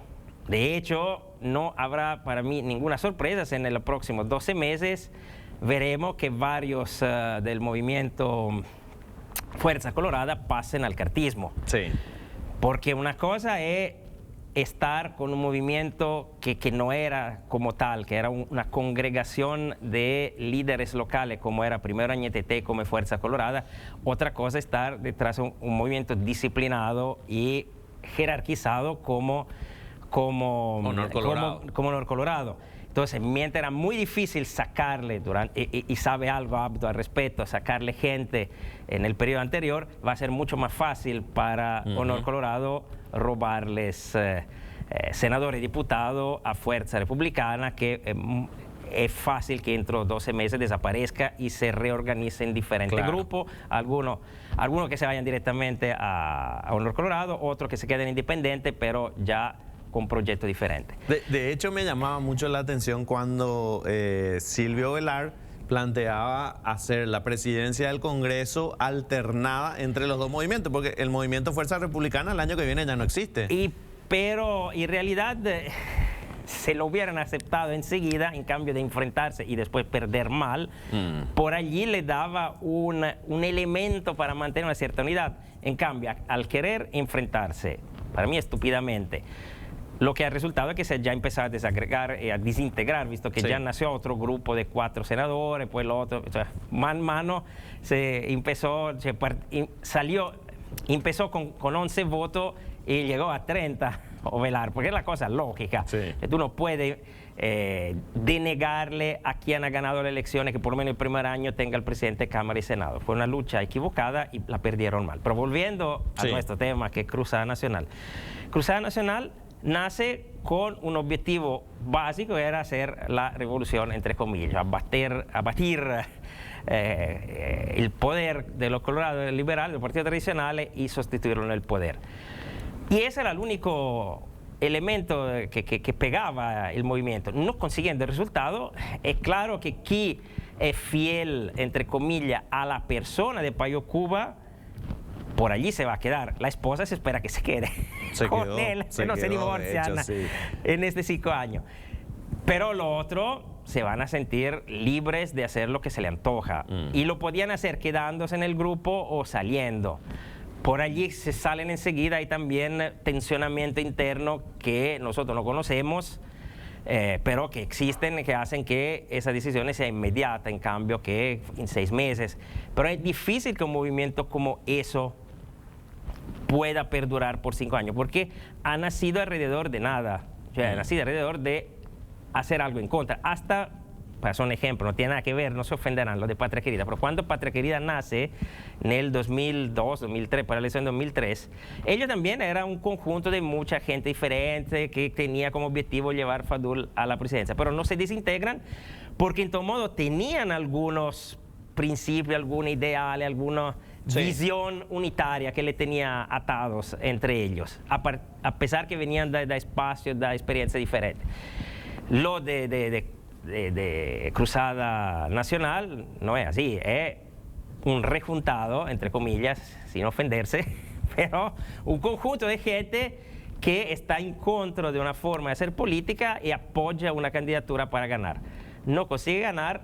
Speaker 3: De hecho, no habrá para mí ninguna sorpresa en los próximos 12 meses. Veremos que varios del movimiento Fuerza Colorada pasen al cartismo.
Speaker 1: Sí.
Speaker 3: Porque una cosa es estar con un movimiento que no era como tal, que era una congregación de líderes locales, como era primero Añetete, como Fuerza Colorada. Otra cosa es estar detrás de un movimiento disciplinado y jerarquizado como
Speaker 1: Honor Colorado.
Speaker 3: como Honor Colorado. Entonces, mientras era muy difícil sacarle, y sabe algo Abdo al respecto, sacarle gente en el periodo anterior, va a ser mucho más fácil para Honor Colorado robarles senadores y diputados a Fuerza Republicana, que es fácil que dentro de 12 meses desaparezca y se reorganice en diferentes grupos, algunos que se vayan directamente a Honor Colorado, otros que se queden independientes, pero ya con proyectos diferentes.
Speaker 1: De hecho, me llamaba mucho la atención cuando Silvio Velar planteaba hacer la presidencia del Congreso alternada entre los dos movimientos, porque el movimiento Fuerza Republicana el año que viene ya no existe.
Speaker 3: Pero en realidad se lo hubieran aceptado enseguida, en cambio de enfrentarse y después perder mal, por allí le daba un elemento para mantener una cierta unidad. En cambio, al querer enfrentarse, para mí estúpidamente, lo que ha resultado es que se ya empezó a desagregar y a desintegrar, visto que ya nació otro grupo de 4 senadores, pues lo otro, o sea, mano a mano empezó con 11 votos y llegó a 30 o Velar, porque es la cosa lógica. Que tú no puedes denegarle a quien ha ganado las elecciones que por lo menos el primer año tenga el presidente de Cámara y Senado. Fue una lucha equivocada y la perdieron mal. Pero volviendo a nuestro tema, que es Cruzada Nacional. Cruzada Nacional nace con un objetivo básico, era hacer la revolución, entre comillas, abatir el poder de los colorados liberales, de los partidos tradicionales, y sustituirlo en el poder. Y ese era el único elemento que pegaba el movimiento. No consiguiendo el resultado, es claro que quien es fiel, entre comillas, a la persona de Payo Cuba, por allí se va a quedar. La esposa se espera que se quede con él, no se divorcian en estos 5 años. Pero lo otro, se van a sentir libres de hacer lo que se le antoja. Y lo podían hacer quedándose en el grupo o saliendo. Por allí se salen enseguida, hay también tensionamiento interno que nosotros no conocemos, pero que existen, que hacen que esas decisiones sean inmediatas, en cambio que en 6 meses. Pero es difícil que un movimiento como eso pueda perdurar por 5 años, porque ha nacido alrededor de nada, o sea, ha nacido alrededor de hacer algo en contra. Hasta, para hacer un ejemplo, no tiene nada que ver, no se ofenderán los de Patria Querida, pero cuando Patria Querida nace en el 2002, 2003, para la elección de 2003, ellos también era un conjunto de mucha gente diferente que tenía como objetivo llevar Fadul a la presidencia, pero no se desintegran porque en todo modo tenían algunos principios, algunos ideales, alguna visión unitaria que le tenía atados entre ellos, a pesar que venían de espacios, de experiencias diferentes. Lo de Cruzada Nacional no es así, es un rejuntado, entre comillas, sin ofenderse, pero un conjunto de gente que está en contra de una forma de hacer política y apoya una candidatura para ganar. No consigue ganar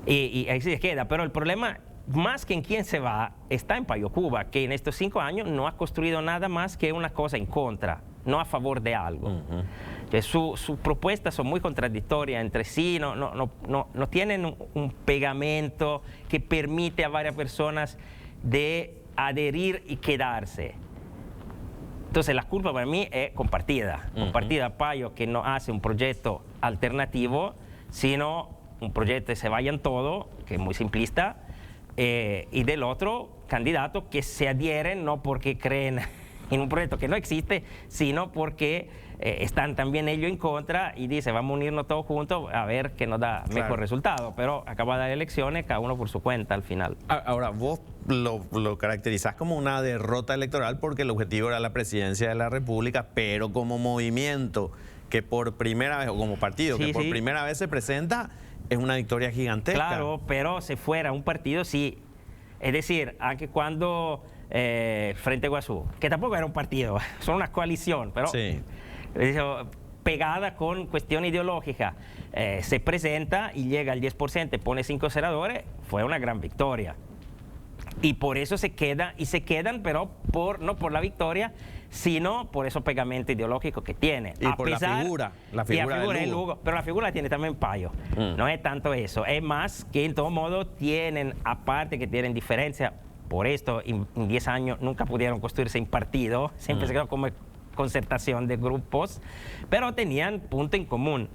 Speaker 3: y ahí se queda, pero el problema, más que en quién se va, está en Payo Cuba, que en estos 5 años no ha construido nada más que una cosa en contra, no a favor de algo. Sus propuestas son muy contradictorias entre sí, no tienen un pegamento que permite a varias personas de adherir y quedarse. Entonces la culpa para mí es compartida. Compartida Payo, que no hace un proyecto alternativo, sino un proyecto que se vayan todo, que es muy simplista, y del otro candidato que se adhieren no porque creen en un proyecto que no existe, sino porque están también ellos en contra y dicen, vamos a unirnos todos juntos a ver qué nos da mejor resultado. Pero acaba de dar elecciones, cada uno por su cuenta al final.
Speaker 1: Ahora, vos lo caracterizás como una derrota electoral porque el objetivo era la presidencia de la República, pero como movimiento que por primera vez, o como partido que por primera vez se presenta, es una victoria gigantesca.
Speaker 3: Claro, pero si fuera un partido, sí. Es decir, aunque cuando Frente Guazú, que tampoco era un partido, son una coalición, pero pegada con cuestión ideológica, se presenta y llega al 10%, pone 5 senadores, fue una gran victoria. Y por eso se quedan, pero no por la victoria, sino por esos pegamentos ideológicos que tiene.
Speaker 1: Y por la figura de Lugo.
Speaker 3: Pero la figura la tiene también Payo. No es tanto eso, es más que en todo modo tienen, aparte que tienen diferencia, por esto en 10 años nunca pudieron construirse en partido, siempre se quedó como concertación de grupos, pero tenían punto en común.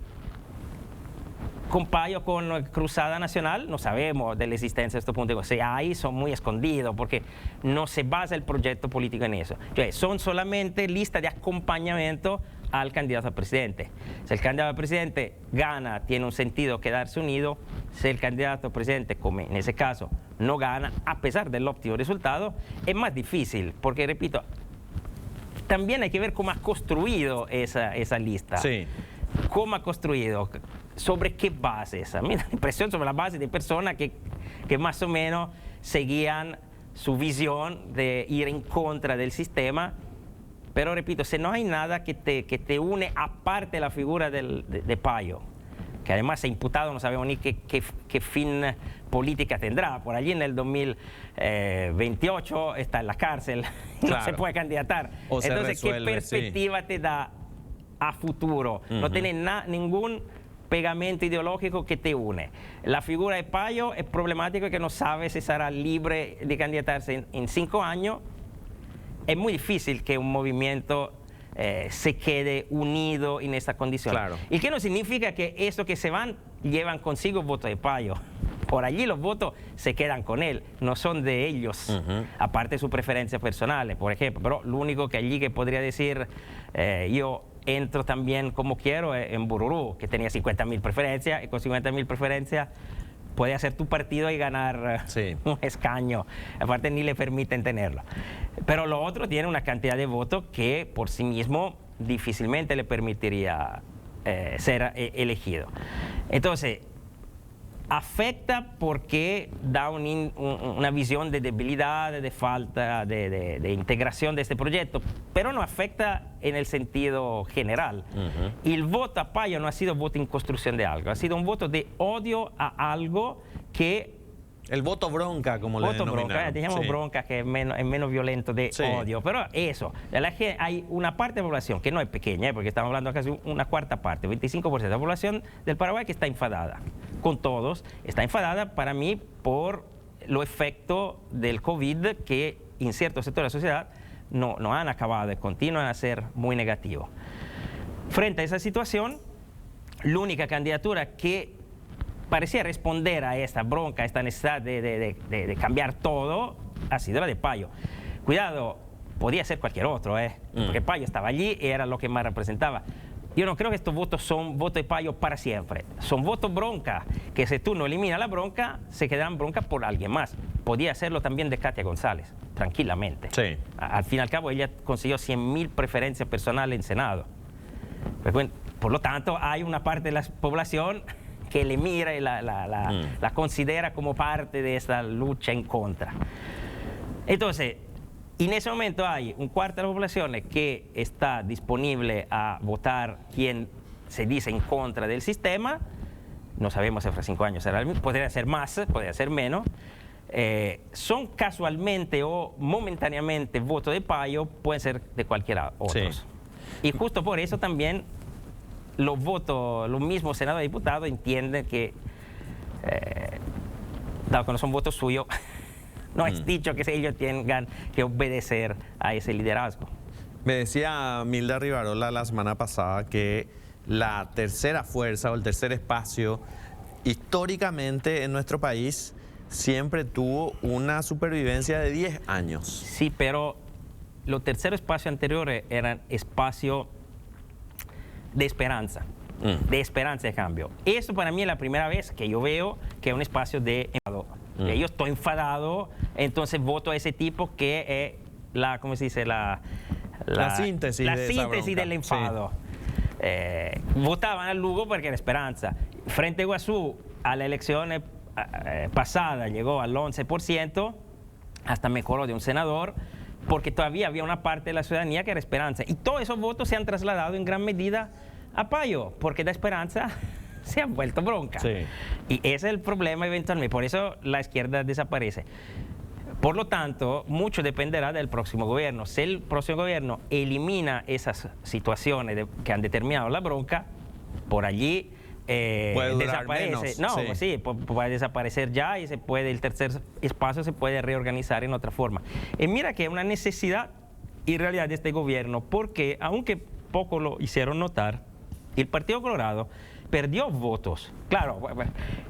Speaker 3: Con Payo, con Cruzada Nacional, no sabemos de la existencia de estos puntos. O sea, ahí son muy escondidos porque no se basa el proyecto político en eso. Entonces, son solamente listas de acompañamiento al candidato a presidente. Si el candidato a presidente gana, tiene un sentido quedarse unido. Si el candidato a presidente, como en ese caso, no gana, a pesar del óptimo resultado, es más difícil. Porque, repito, también hay que ver cómo ha construido esa lista.
Speaker 1: Sí.
Speaker 3: ¿Cómo ha construido? ¿Sobre qué bases? A mí me da la impresión sobre la base de personas que más o menos seguían su visión de ir en contra del sistema. Pero repito, si no hay nada que te une aparte de la figura de Payo, que además es imputado, no sabemos ni qué fin política tendrá. Por allí en el 2028 está en la cárcel, no se puede candidatar. Entonces, ¿qué perspectiva te da a futuro? No tiene ningún pegamento ideológico que te une. La figura de Payo es problemática, que no sabe si será libre de candidatarse en 5 años. Es muy difícil que un movimiento se quede unido en esta condición.
Speaker 1: Claro.
Speaker 3: Y que no significa que estos que se van llevan consigo votos de Payo. Por allí los votos se quedan con él, no son de ellos, aparte de sus preferencias personales, por ejemplo. Pero lo único que allí que podría decir, yo entro también como quiero en Bururú, que tenía 50.000 preferencias, y con 50.000 preferencias puede hacer tu partido y ganar un escaño. Aparte ni le permiten tenerlo. Pero lo otro tiene una cantidad de votos que por sí mismo difícilmente le permitiría ser elegido. Entonces, afecta porque da una visión de debilidad, de falta de integración de este proyecto, pero no afecta en el sentido general. Y el voto a Payo no ha sido voto en construcción de algo, ha sido un voto de odio a algo que...
Speaker 1: El voto bronca, como le denominaron.
Speaker 3: Bronca, digamos bronca, que es menos violento de odio. Pero eso, hay una parte de la población que no es pequeña, porque estamos hablando de casi una cuarta parte, 25% de la población del Paraguay que está enfadada con todos. Está enfadada para mí por los efectos del COVID que en ciertos sectores de la sociedad no han acabado, continúan a ser muy negativos. Frente a esa situación, la única candidatura que parecía responder a esta bronca, a esta necesidad de cambiar todo, ha sido la de Payo. Cuidado, podía ser cualquier otro, porque Payo estaba allí y era lo que más representaba. Yo no creo que estos votos son votos de Payo para siempre. Son votos bronca, que si tú no eliminas la bronca, se quedarán bronca por alguien más. Podía hacerlo también de Katia González, tranquilamente.
Speaker 1: Sí.
Speaker 3: Al fin y al cabo, ella consiguió 100.000 preferencias personales en Senado. Por lo tanto, hay una parte de la población que le mira y la considera como parte de esta lucha en contra. Entonces, en ese momento hay un cuarto de la población que está disponible a votar quien se dice en contra del sistema. No sabemos si hace 5 años será el mismo, podría ser más, podría ser menos. Son casualmente o momentáneamente votos de Payo, pueden ser de cualquiera otros. Y justo por eso también los votos, los mismos senadores y diputados entienden que, dado que no son votos suyos, no es dicho que ellos tengan que obedecer a ese liderazgo.
Speaker 1: Me decía Milda Rivarola la semana pasada que la tercera fuerza o el tercer espacio históricamente en nuestro país siempre tuvo una supervivencia de 10 años.
Speaker 3: Sí, pero los terceros espacios anteriores eran espacios de esperanza, de cambio. Eso para mí es la primera vez que yo veo que es un espacio de enfado. Yo estoy enfadado, entonces voto a ese tipo que es la, ¿cómo se dice? La
Speaker 1: síntesis,
Speaker 3: del enfado. Sí. Votaban al Lugo porque era esperanza. Frente a Iguazú, a la elección pasada llegó al 11%, hasta mejoró de un senador, porque todavía había una parte de la ciudadanía que era esperanza. Y todos esos votos se han trasladado en gran medida a Payo, porque la esperanza se ha vuelto bronca.
Speaker 1: Sí.
Speaker 3: Y ese es el problema eventualmente, por eso la izquierda desaparece. Por lo tanto, mucho dependerá del próximo gobierno. Si el próximo gobierno elimina esas situaciones que han determinado la bronca, por allí
Speaker 1: puede durar
Speaker 3: desaparece.
Speaker 1: menos,
Speaker 3: No,
Speaker 1: sí.
Speaker 3: pues sí, puede desaparecer ya y el tercer espacio se puede reorganizar en otra forma. Y mira que es una necesidad y realidad de este gobierno, porque aunque poco lo hicieron notar, el Partido Colorado perdió votos. Claro,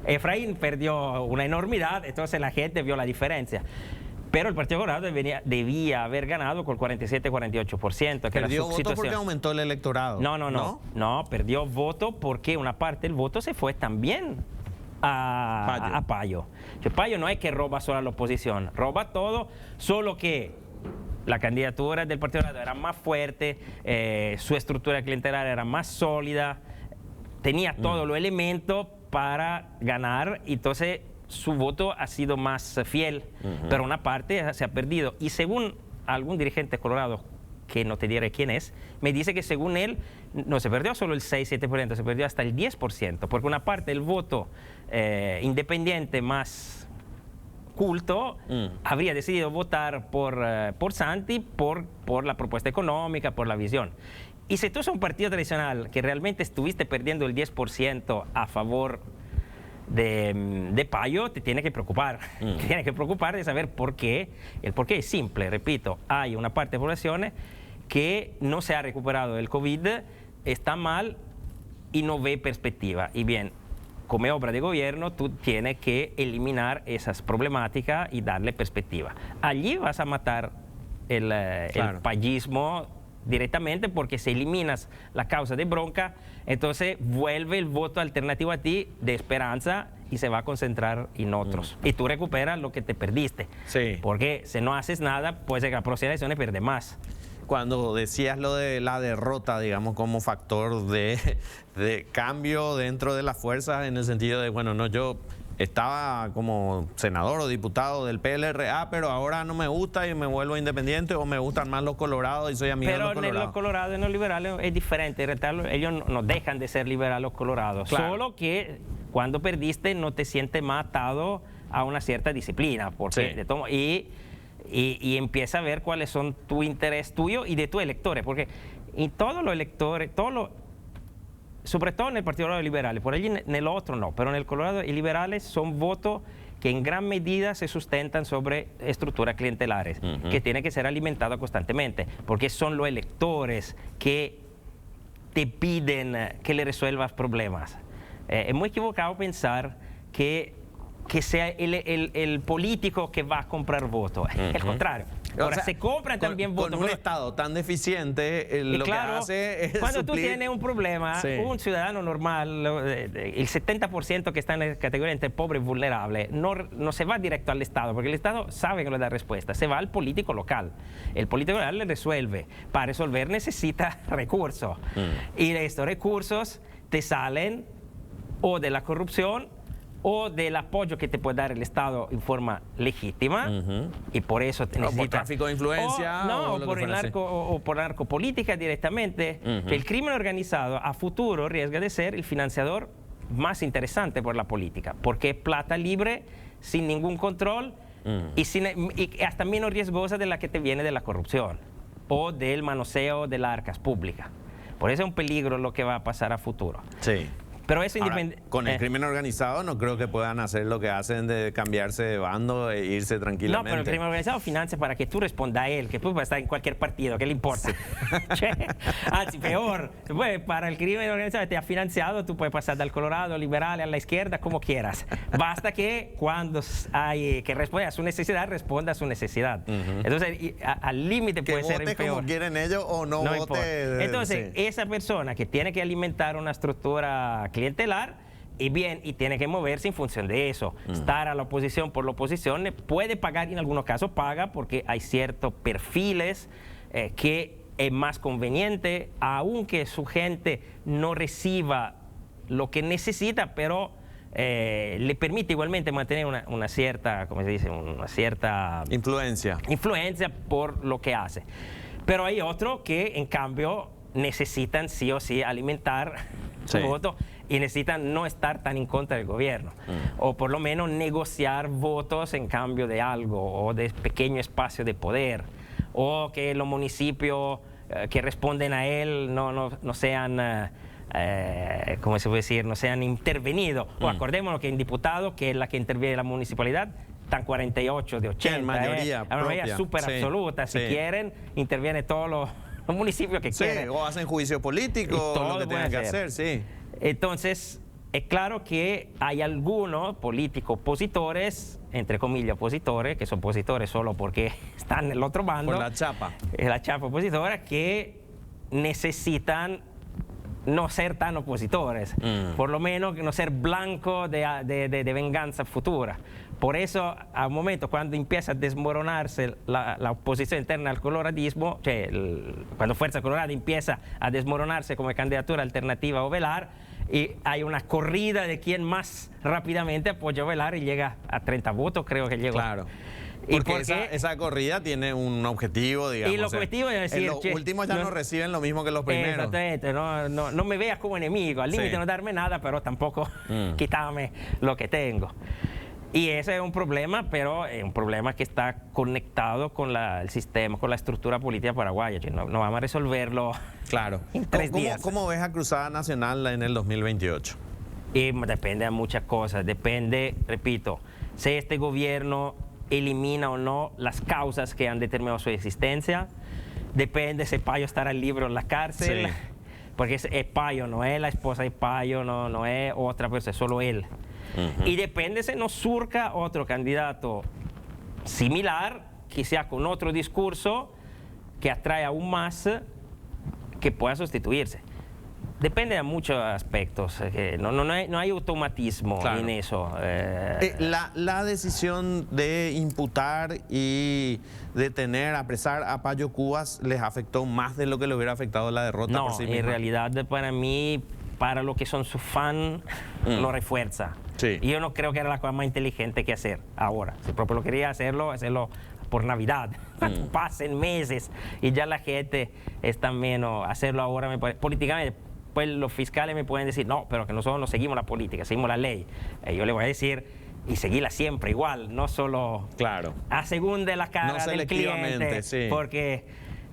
Speaker 3: Efraín perdió una enormidad, entonces la gente vio la diferencia. Pero el Partido Colorado debía haber ganado con 47-48%.
Speaker 1: ¿Perdió votos porque aumentó el electorado?
Speaker 3: No, perdió voto porque una parte del voto se fue también a Payo. Payo no es que roba solo a la oposición, roba todo, solo que la candidatura del Partido Colorado era más fuerte, su estructura clientelar era más sólida, tenía todos los elementos para ganar, y entonces su voto ha sido más fiel, pero una parte se ha perdido. Y según algún dirigente colorado, que no te diré quién es, me dice que según él no se perdió solo el 6-7%, se perdió hasta el 10%, porque una parte del voto independiente más culto habría decidido votar por Santi por la propuesta económica, por la visión. Y si tú eres un partido tradicional que realmente estuviste perdiendo el 10% a favor de Payo, te tiene que preocupar. Te tiene que preocupar de saber por qué. El por qué es simple, repito, hay una parte de población que no se ha recuperado del COVID, está mal y no ve perspectiva. Y bien, como obra de gobierno, tú tienes que eliminar esas problemáticas y darle perspectiva. Allí vas a matar el payismo directamente, porque si eliminas la causa de bronca, entonces vuelve el voto alternativo a ti de esperanza y se va a concentrar en otros. Y tú recuperas lo que te perdiste.
Speaker 1: Sí.
Speaker 3: Porque si no haces nada, pues en la próxima elección pierde más.
Speaker 1: Cuando decías lo de la derrota, digamos, como factor de cambio dentro de las fuerzas, en el sentido de, bueno, no, yo estaba como senador o diputado del PLRA, pero ahora no me gusta y me vuelvo independiente, o me gustan más los colorados y soy amigo de los colorados.
Speaker 3: Pero los colorados y los liberales es diferente. Ellos no dejan de ser liberales los colorados. Claro. Solo que cuando perdiste no te sientes más atado a una cierta disciplina. Porque y empieza a ver cuáles son tu interés tuyo y de tus electores. Porque en todos los electores, sobre todo en el Partido Colorado Liberales, por allí en el otro no, pero en el Colorado y liberales son votos que en gran medida se sustentan sobre estructuras clientelares, que tienen que ser alimentadas constantemente, porque son los electores que te piden que le resuelvas problemas. Es muy equivocado pensar que sea el político que va a comprar votos. El contrario. Ahora, se compran también votos.
Speaker 1: Con un Estado tan deficiente, lo que hace es
Speaker 3: cuando
Speaker 1: suplir.
Speaker 3: tú tienes un problema, un ciudadano normal, el 70% que está en la categoría entre pobre y vulnerable, no se va directo al Estado, porque el Estado sabe que le da respuesta, se va al político local. El político local le resuelve. Para resolver necesita recursos. Y estos recursos te salen o de la corrupción o del apoyo que te puede dar el Estado en forma legítima, y por eso te necesita...
Speaker 1: O por tráfico de influencia.
Speaker 3: O por narcopolítica directamente. Que el crimen organizado a futuro arriesga de ser el financiador más interesante por la política, porque es plata libre, sin ningún control, y hasta menos riesgosa de la que te viene de la corrupción o del manoseo de las arcas públicas. Por eso es un peligro lo que va a pasar a futuro.
Speaker 1: Sí.
Speaker 3: Pero eso
Speaker 1: Ahora,
Speaker 3: independiente.
Speaker 1: con el crimen organizado no creo que puedan hacer lo que hacen de cambiarse de bando e irse
Speaker 3: No,
Speaker 1: tranquilamente.
Speaker 3: pero el crimen organizado financia para que tú respondas a él, que tú puedes estar en cualquier partido, ¿qué le importa? Anzi, peor, pues, para el crimen organizado te ha financiado, tú puedes pasar del Colorado, liberal, a la izquierda, como quieras. Basta que cuando hay que responda a su necesidad, responda a su necesidad. Entonces, al límite
Speaker 1: que
Speaker 3: puede ser
Speaker 1: vote
Speaker 3: peor.
Speaker 1: como quieren ellos o no,
Speaker 3: No
Speaker 1: vote.
Speaker 3: importa. Entonces,
Speaker 1: sí.
Speaker 3: esa persona que tiene que alimentar una estructura clientelar y tiene que moverse en función de eso. Estar a la oposición por la oposición puede pagar, en algunos casos paga, porque hay ciertos perfiles que es más conveniente, aunque su gente no reciba lo que necesita, pero le permite igualmente mantener una cierta, ¿cómo se dice? Una cierta
Speaker 1: Influencia.
Speaker 3: influencia por lo que hace. Pero hay otros que, en cambio, necesitan sí o sí alimentar su
Speaker 1: Sí.
Speaker 3: voto y necesitan no estar tan en contra del gobierno. O por lo menos negociar votos en cambio de algo o de pequeño espacio de poder. O que los municipios que responden a él no sean... ¿cómo se puede decir? No sean intervenidos. O acordémonos que en diputado, que es la que interviene la municipalidad, están 48 de 80.
Speaker 1: En mayoría
Speaker 3: una mayoría
Speaker 1: propia.
Speaker 3: súper
Speaker 1: Sí,
Speaker 3: absoluta. Si
Speaker 1: sí.
Speaker 3: quieren, interviene todos los municipios que
Speaker 1: Sí,
Speaker 3: quieren.
Speaker 1: o hacen juicio político,
Speaker 3: Y todo
Speaker 1: lo que tengan que
Speaker 3: pueden
Speaker 1: hacer, sí.
Speaker 3: Entonces, es claro que hay algunos políticos opositores, entre comillas opositores, que son opositores solo porque están en el otro bando.
Speaker 1: Por la chapa.
Speaker 3: La chapa opositora, que necesitan no ser tan opositores, por lo menos no ser blanco de venganza futura. Por eso, a un momento cuando empieza a desmoronarse la oposición interna al coloradismo, cuando Fuerza Colorada empieza a desmoronarse como candidatura alternativa a Ovelar, y hay una corrida de quién más rápidamente apoya a Ovelar y llega a 30 votos, creo que llegó.
Speaker 1: Claro.
Speaker 3: ¿Y
Speaker 1: Porque
Speaker 3: por qué?
Speaker 1: esa corrida tiene un objetivo, digamos.
Speaker 3: Y el objetivo es decir,
Speaker 1: en los
Speaker 3: che,
Speaker 1: últimos ya no reciben lo mismo que los primeros.
Speaker 3: Exactamente, no me veas como enemigo, al límite
Speaker 1: Sí.
Speaker 3: no darme nada, pero tampoco quitarme lo que tengo. Y ese es un problema, pero es un problema que está conectado con el sistema, con la estructura política paraguaya. No vamos a resolverlo
Speaker 1: Claro.
Speaker 3: en 3 días.
Speaker 1: ¿Cómo ves a Cruzada Nacional en el 2028?
Speaker 3: Y depende de muchas cosas. Depende, repito, si este gobierno elimina o no las causas que han determinado su existencia. Depende si Payo estará libre en la cárcel.
Speaker 1: Sí.
Speaker 3: Porque es Payo, no es la esposa de Payo, no es otra persona, es solo él. Y depende si nos surca otro candidato similar, que sea con otro discurso, que atrae aún más, que pueda sustituirse. Depende de muchos aspectos, no hay automatismo
Speaker 1: Claro.
Speaker 3: en eso.
Speaker 1: La decisión de imputar y detener, apresar a Payo Cubas les afectó más de lo que le hubiera afectado la derrota
Speaker 3: No,
Speaker 1: por sí
Speaker 3: en
Speaker 1: misma.
Speaker 3: realidad para mí, para lo que son sus fans, lo refuerza.
Speaker 1: Sí.
Speaker 3: Y yo no creo que era la cosa más inteligente que hacer ahora. Si propio lo quería hacerlo por Navidad. Pasen meses y ya la gente está menos. Hacerlo ahora me parece, políticamente, pues los fiscales me pueden decir, no, pero que nosotros no seguimos la política, seguimos la ley. Yo le voy a decir, y seguirla siempre igual, no solo
Speaker 1: Claro.
Speaker 3: a según de la cara
Speaker 1: No
Speaker 3: del
Speaker 1: selectivamente,
Speaker 3: cliente,
Speaker 1: sí.
Speaker 3: porque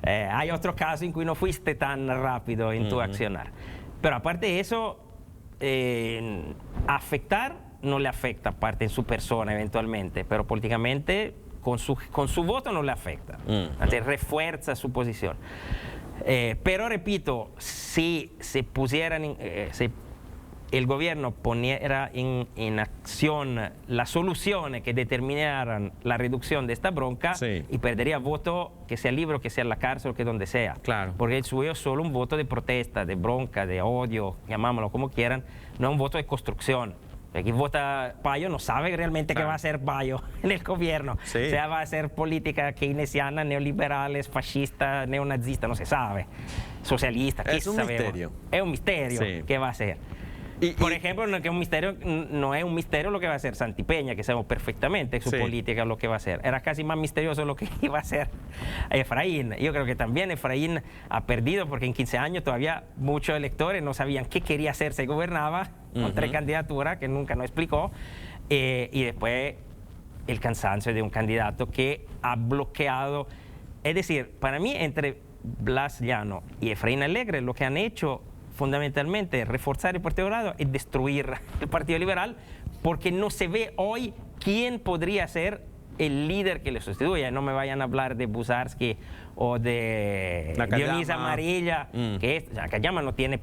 Speaker 3: hay otros casos en que no fuiste tan rápido en tu accionar. Pero aparte de eso, afectar no le afecta, aparte en su persona eventualmente, pero políticamente con su voto no le afecta. Entonces refuerza su posición. Pero repito, si se pusieran, si el gobierno poniera en acción las soluciones que determinaran la reducción de esta bronca,
Speaker 1: Sí.
Speaker 3: y perdería voto, que sea libre, que sea en la cárcel o que donde sea.
Speaker 1: Claro.
Speaker 3: Porque el suyo es solo un voto de protesta, de bronca, de odio, llamámoslo como quieran, no es un voto de construcción. Aquí vota Payo no sabe realmente qué
Speaker 1: Claro.
Speaker 3: va a hacer Payo en el gobierno.
Speaker 1: Sí.
Speaker 3: O sea, va a hacer política keynesiana, neoliberales, fascista, neonazista, no se sabe. Socialista, ¿qué
Speaker 1: Es un
Speaker 3: sabemos?
Speaker 1: misterio.
Speaker 3: Es un misterio
Speaker 1: Sí.
Speaker 3: qué va a hacer. Por ejemplo, no, que un misterio, no es un misterio lo que va a hacer Santipeña, que sabemos perfectamente su
Speaker 1: Sí.
Speaker 3: política, lo que va a hacer. Era casi más misterioso lo que iba a hacer Efraín. Yo creo que también Efraín ha perdido porque en 15 años todavía muchos electores no sabían qué quería hacer si gobernaba, con 3 candidaturas que nunca nos explicó, y después el cansancio de un candidato que ha bloqueado. Es decir, para mí, entre Blas Llano y Efraín Alegre, lo que han hecho fundamentalmente reforzar el Partido Colorado y destruir el Partido Liberal, porque no se ve hoy quién podría ser el líder que le sustituya. No me vayan a hablar de Buzarski o de Dionís Amarilla, que Nakayama no tiene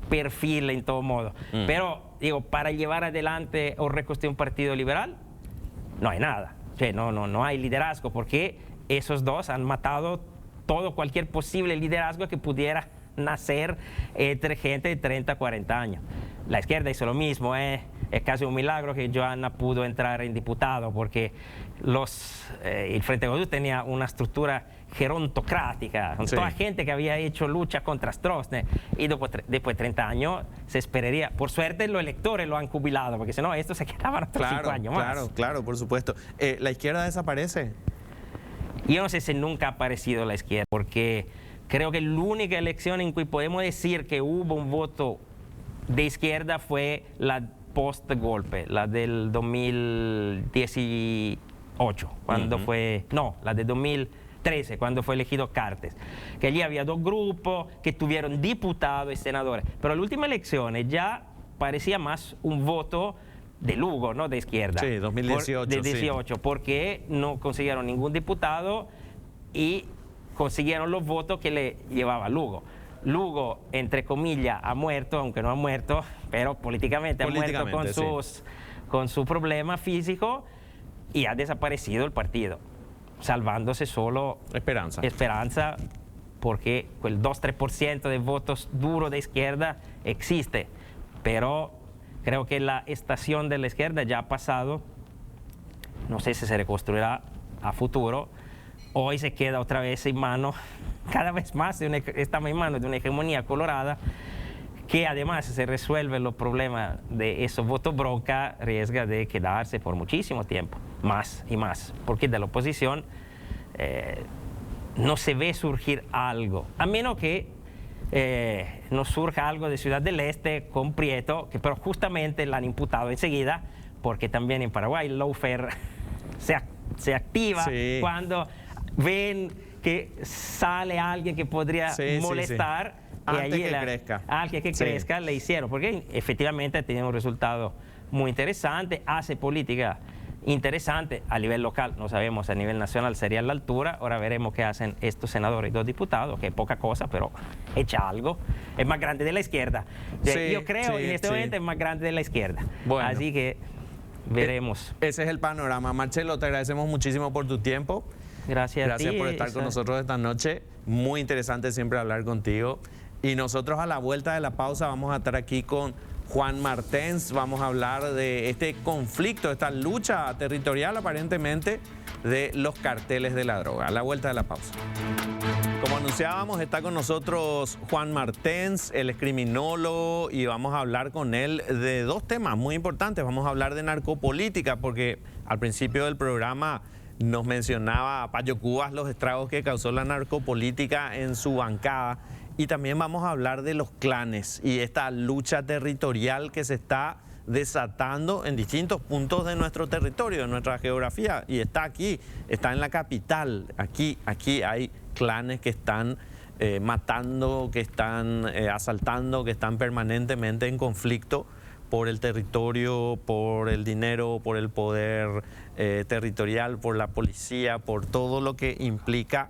Speaker 3: perfil en todo modo. Pero, digo, para llevar adelante o reconstruir un partido liberal, no hay nada. O sea, no hay liderazgo, porque esos dos han matado cualquier posible liderazgo que pudiera nacer entre gente de 30 a 40 años. La izquierda hizo lo mismo, es casi un milagro que Johanna pudo entrar en diputado, porque el Frente Común tenía una estructura gerontocrática, con toda gente que había hecho lucha contra Stroessner, y después de 30 años se esperaría. Por suerte los electores lo han jubilado, porque si no, estos se quedaban otros 5 años más.
Speaker 1: Claro, por supuesto. ¿La izquierda desaparece?
Speaker 3: Yo no sé si nunca ha aparecido la izquierda, porque creo que la única elección en que podemos decir que hubo un voto de izquierda fue la post-golpe, la del 2018, cuando fue... No, la de 2013, cuando fue elegido Cartes. Que allí había dos grupos que tuvieron diputados y senadores. Pero la última elección ya parecía más un voto de Lugo, ¿no? De izquierda.
Speaker 1: Sí, 2018.
Speaker 3: De 18, sí. Porque no consiguieron ningún diputado y consiguieron los votos que le llevaba Lugo. Lugo, entre comillas, ha muerto, aunque no ha muerto, pero políticamente ha muerto con su problema físico, y ha desaparecido el partido, salvándose solo Esperanza, porque el 2-3% de votos duros de izquierda existe, pero creo que la estación de la izquierda ya ha pasado. No sé si se reconstruirá a futuro. Hoy se queda otra vez en manos, cada vez más, estamos en manos de una hegemonía colorada, que además se resuelven los problemas de esos votos bronca, riesga de quedarse por muchísimo tiempo, más y más, porque de la oposición no se ve surgir algo, a menos que no surja algo de Ciudad del Este con Prieto, que pero justamente la han imputado enseguida, porque también en Paraguay el lawfare se activa cuando ven que sale alguien que podría molestar. Y
Speaker 1: antes que crezca.
Speaker 3: Antes que crezca le hicieron, porque efectivamente tiene un resultado muy interesante, hace política interesante a nivel local, no sabemos, a nivel nacional sería a la altura. Ahora veremos qué hacen estos senadores y 2 diputados, que es poca cosa, pero echa algo. Es más grande de la izquierda. Yo creo en este momento es más grande de la izquierda. Bueno, así que veremos.
Speaker 1: Ese es el panorama. Marcelo, te agradecemos muchísimo por tu tiempo.
Speaker 3: Gracias a ti.
Speaker 1: Por estar con nosotros esta noche. Muy interesante siempre hablar contigo. Y nosotros a la vuelta de la pausa vamos a estar aquí con Juan Martens. Vamos a hablar de este conflicto, esta lucha territorial aparentemente de los carteles de la droga. A la vuelta de la pausa. Como anunciábamos, está con nosotros Juan Martens, él es criminólogo, y vamos a hablar con él de 2 temas muy importantes. Vamos a hablar de narcopolítica, porque al principio del programa nos mencionaba Payo Cubas los estragos que causó la narcopolítica en su bancada. Y también vamos a hablar de los clanes y esta lucha territorial que se está desatando en distintos puntos de nuestro territorio, de nuestra geografía. Y está aquí, está en la capital. Aquí hay clanes que están matando, que están asaltando, que están permanentemente en conflicto por el territorio, por el dinero, por el poder territorial, por la policía, por todo lo que implica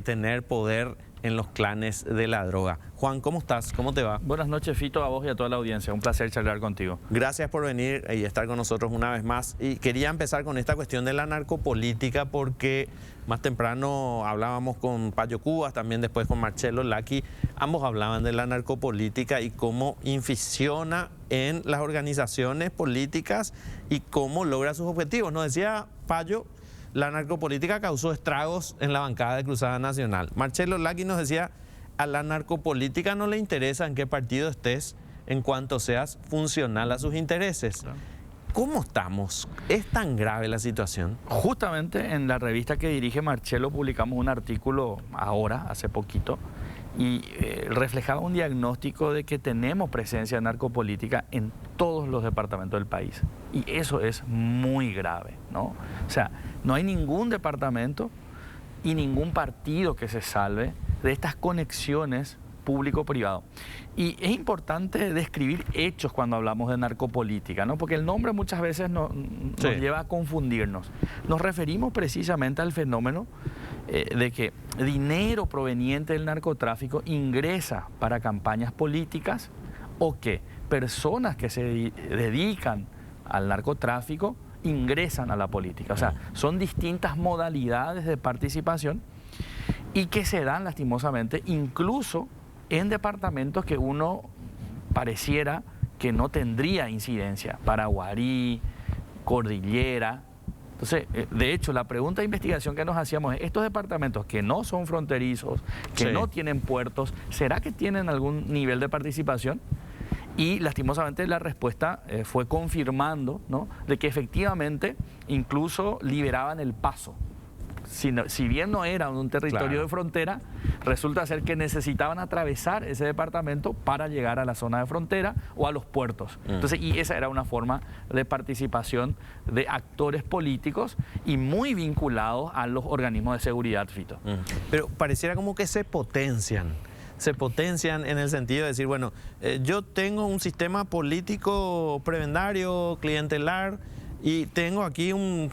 Speaker 1: tener poder en los clanes de la droga. Juan, ¿cómo estás? ¿Cómo te va?
Speaker 4: Buenas noches, Fito, a vos y a toda la audiencia. Un placer charlar contigo.
Speaker 1: Gracias por venir y estar con nosotros una vez más. Y quería empezar con esta cuestión de la narcopolítica, porque más temprano hablábamos con Payo Cubas, también después con Marcelo Laki. Ambos hablaban de la narcopolítica y cómo inficiona en las organizaciones políticas y cómo logra sus objetivos. Nos decía Payo, la narcopolítica causó estragos en la bancada de Cruzada Nacional. Marcelo Laki nos decía, a la narcopolítica no le interesa en qué partido estés, en cuanto seas funcional a sus intereses. Claro. ¿Cómo estamos? ¿Es tan grave la situación?
Speaker 4: Justamente en la revista que dirige Marcelo publicamos un artículo ahora, hace poquito, y reflejaba un diagnóstico de que tenemos presencia narcopolítica en todos los departamentos del país. Y eso es muy grave, ¿no? O sea, no hay ningún departamento y ningún partido que se salve de estas conexiones público-privado. Y es importante describir hechos cuando hablamos de narcopolítica, ¿no? Porque el nombre muchas veces nos lleva a confundirnos. Nos referimos precisamente al fenómeno de que dinero proveniente del narcotráfico ingresa para campañas políticas, o que personas que se dedican al narcotráfico ingresan a la política. O sea, son distintas modalidades de participación y que se dan lastimosamente incluso en departamentos que uno pareciera que no tendría incidencia. Paraguarí, Cordillera. Entonces, de hecho, la pregunta de investigación que nos hacíamos es: estos departamentos que no son fronterizos, que no tienen puertos, ¿será que tienen algún nivel de participación? Y lastimosamente la respuesta fue confirmando, ¿no?, de que efectivamente incluso liberaban el paso. Si bien no era un territorio de frontera, resulta ser que necesitaban atravesar ese departamento para llegar a la zona de frontera o a los puertos. Entonces, y esa era una forma de participación de actores políticos y muy vinculados a los organismos de seguridad, Fito.
Speaker 1: Pero pareciera como que se potencian en el sentido de decir, bueno, yo tengo un sistema político prebendario, clientelar, y tengo aquí un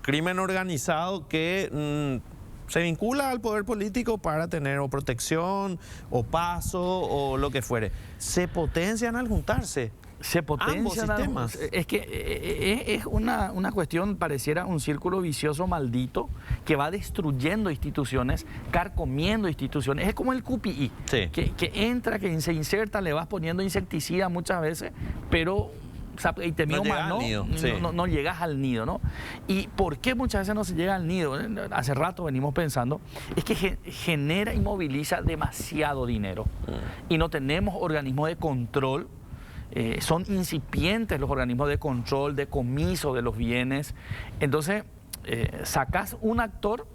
Speaker 1: crimen organizado que se vincula al poder político para tener o protección o paso o lo que fuere. Se potencian al juntarse.
Speaker 4: Se potencian
Speaker 1: ambos sistemas.
Speaker 4: Es que es una cuestión, pareciera un círculo vicioso maldito que va destruyendo instituciones, carcomiendo instituciones. Es como el QPI, que entra, que se inserta, le vas poniendo insecticida muchas veces, pero y te mío más, no llegas al nido, ¿no? ¿Y por qué muchas veces no se llega al nido? Hace rato venimos pensando, es que genera y moviliza demasiado dinero y no tenemos organismos de control. Son incipientes los organismos de control, de comiso de los bienes. Entonces, sacas un actor,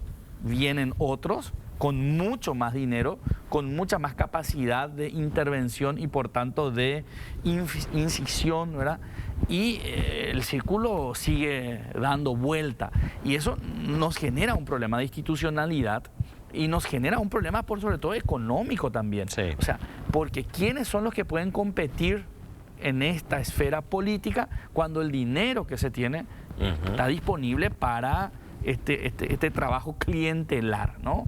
Speaker 4: vienen otros con mucho más dinero, con mucha más capacidad de intervención y por tanto de incisión, ¿verdad? Y el círculo sigue dando vuelta. Y eso nos genera un problema de institucionalidad y nos genera un problema, por sobre todo, económico también. O sea, porque ¿quiénes son los que pueden competir en esta esfera política cuando el dinero que se tiene está disponible para este trabajo clientelar, ¿no?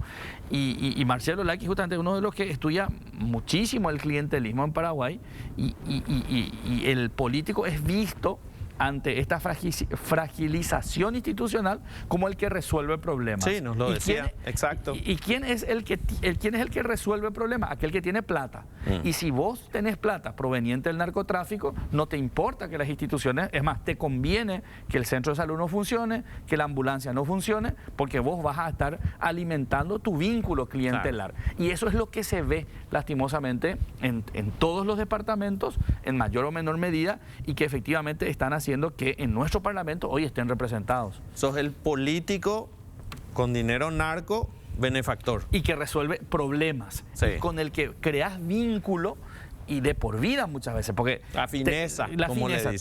Speaker 4: Y Marcelo Lacchi justamente es uno de los que estudia muchísimo el clientelismo en Paraguay y el político es visto ante esta fragilización institucional como el que resuelve problemas.
Speaker 1: Sí, nos lo decía, exacto.
Speaker 4: ¿Y quién es el que resuelve problemas? Aquel que tiene plata. Y si vos tenés plata proveniente del narcotráfico, no te importa que las instituciones, es más, te conviene que el centro de salud no funcione, que la ambulancia no funcione, porque vos vas a estar alimentando tu vínculo clientelar. Y eso es lo que se ve lastimosamente en todos los departamentos, en mayor o menor medida, y que efectivamente están haciendo que en nuestro Parlamento hoy estén representados.
Speaker 1: Sos el político con dinero narco benefactor.
Speaker 4: Y que resuelve problemas, con el que creas vínculo y de por vida muchas veces, porque
Speaker 1: la fineza,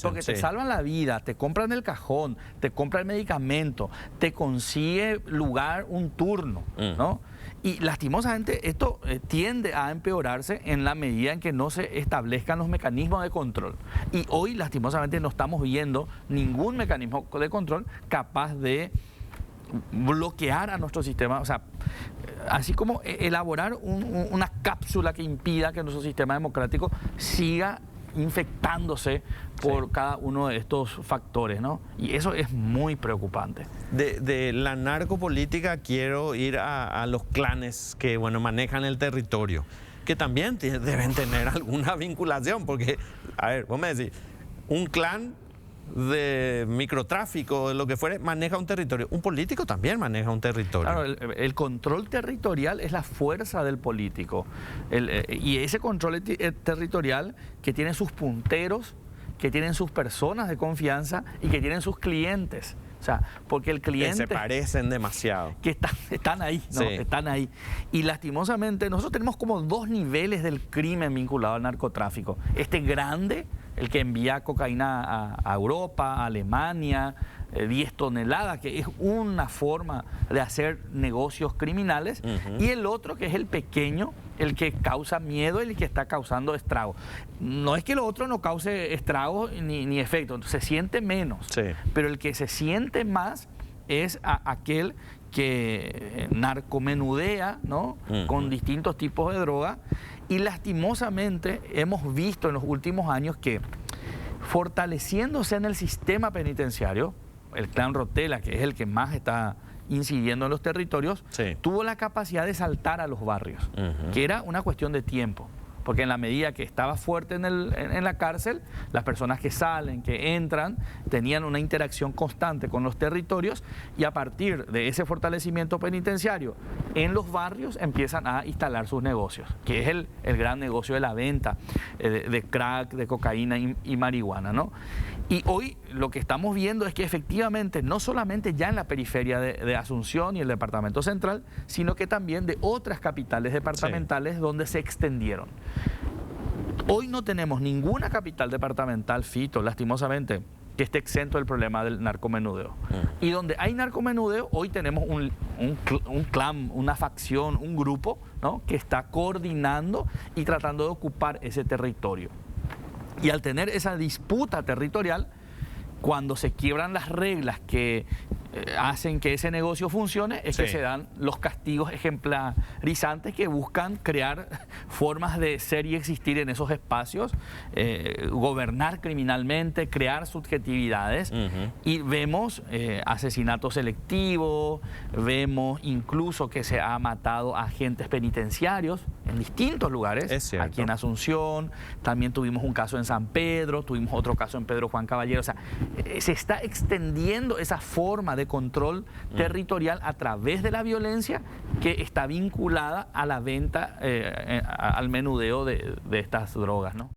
Speaker 4: porque te salvan la vida, te compran el cajón, te compran el medicamento, te consigue lugar un turno, ¿no? Y lastimosamente esto tiende a empeorarse en la medida en que no se establezcan los mecanismos de control. Y hoy lastimosamente no estamos viendo ningún mecanismo de control capaz de bloquear a nuestro sistema, o sea, así como elaborar una cápsula que impida que nuestro sistema democrático siga infectándose por cada uno de estos factores, ¿no? Y eso es muy preocupante.
Speaker 1: De la narcopolítica quiero ir a los clanes que, bueno, manejan el territorio, que también deben tener alguna vinculación, porque, a ver, vos me decís, un clan de microtráfico, de lo que fuere, maneja un territorio. Un político también maneja un territorio.
Speaker 4: Claro, el control territorial es la fuerza del político. Y ese control territorial que tiene sus punteros, que tienen sus personas de confianza y que tienen sus clientes. O sea, porque el cliente...
Speaker 1: Que se parecen demasiado.
Speaker 4: Que están ahí, ¿no? Están ahí. Y lastimosamente nosotros tenemos como dos niveles del crimen vinculado al narcotráfico. Este grande, el que envía cocaína a Europa, a Alemania, 10 toneladas, que es una forma de hacer negocios criminales, y el otro que es el pequeño, el que causa miedo, el que está causando estragos. No es que lo otro no cause estragos ni efectos, se siente menos,
Speaker 1: Sí.
Speaker 4: pero el que se siente más es aquel que narcomenudea, ¿no? Con distintos tipos de droga, y lastimosamente hemos visto en los últimos años que fortaleciéndose en el sistema penitenciario, el clan Rotela, que es el que más está incidiendo en los territorios,
Speaker 1: Sí.
Speaker 4: tuvo la capacidad de saltar a los barrios, que era una cuestión de tiempo. Porque en la medida que estaba fuerte en la cárcel, las personas que salen, que entran, tenían una interacción constante con los territorios, y a partir de ese fortalecimiento penitenciario, en los barrios empiezan a instalar sus negocios, que es el gran negocio de la venta de crack, de cocaína y marihuana, ¿no? Y hoy lo que estamos viendo es que efectivamente, no solamente ya en la periferia de Asunción y el departamento central, sino que también de otras capitales departamentales donde se extendieron. Hoy no tenemos ninguna capital departamental, Fito, lastimosamente, que esté exento del problema del narcomenudeo. Y donde hay narcomenudeo, hoy tenemos un clan, una facción, un grupo, ¿no?, que está coordinando y tratando de ocupar ese territorio. Y al tener esa disputa territorial, cuando se quiebran las reglas que hacen que ese negocio funcione, es que se dan los castigos ejemplarizantes que buscan crear formas de ser y existir en esos espacios, gobernar criminalmente, crear subjetividades, y vemos asesinatos selectivos, vemos incluso que se ha matado a agentes penitenciarios en distintos lugares, aquí en Asunción, también tuvimos un caso en San Pedro, tuvimos otro caso en Pedro Juan Caballero. O sea, se está extendiendo esa forma de control territorial a través de la violencia que está vinculada a la venta, al menudeo de estas drogas, ¿no?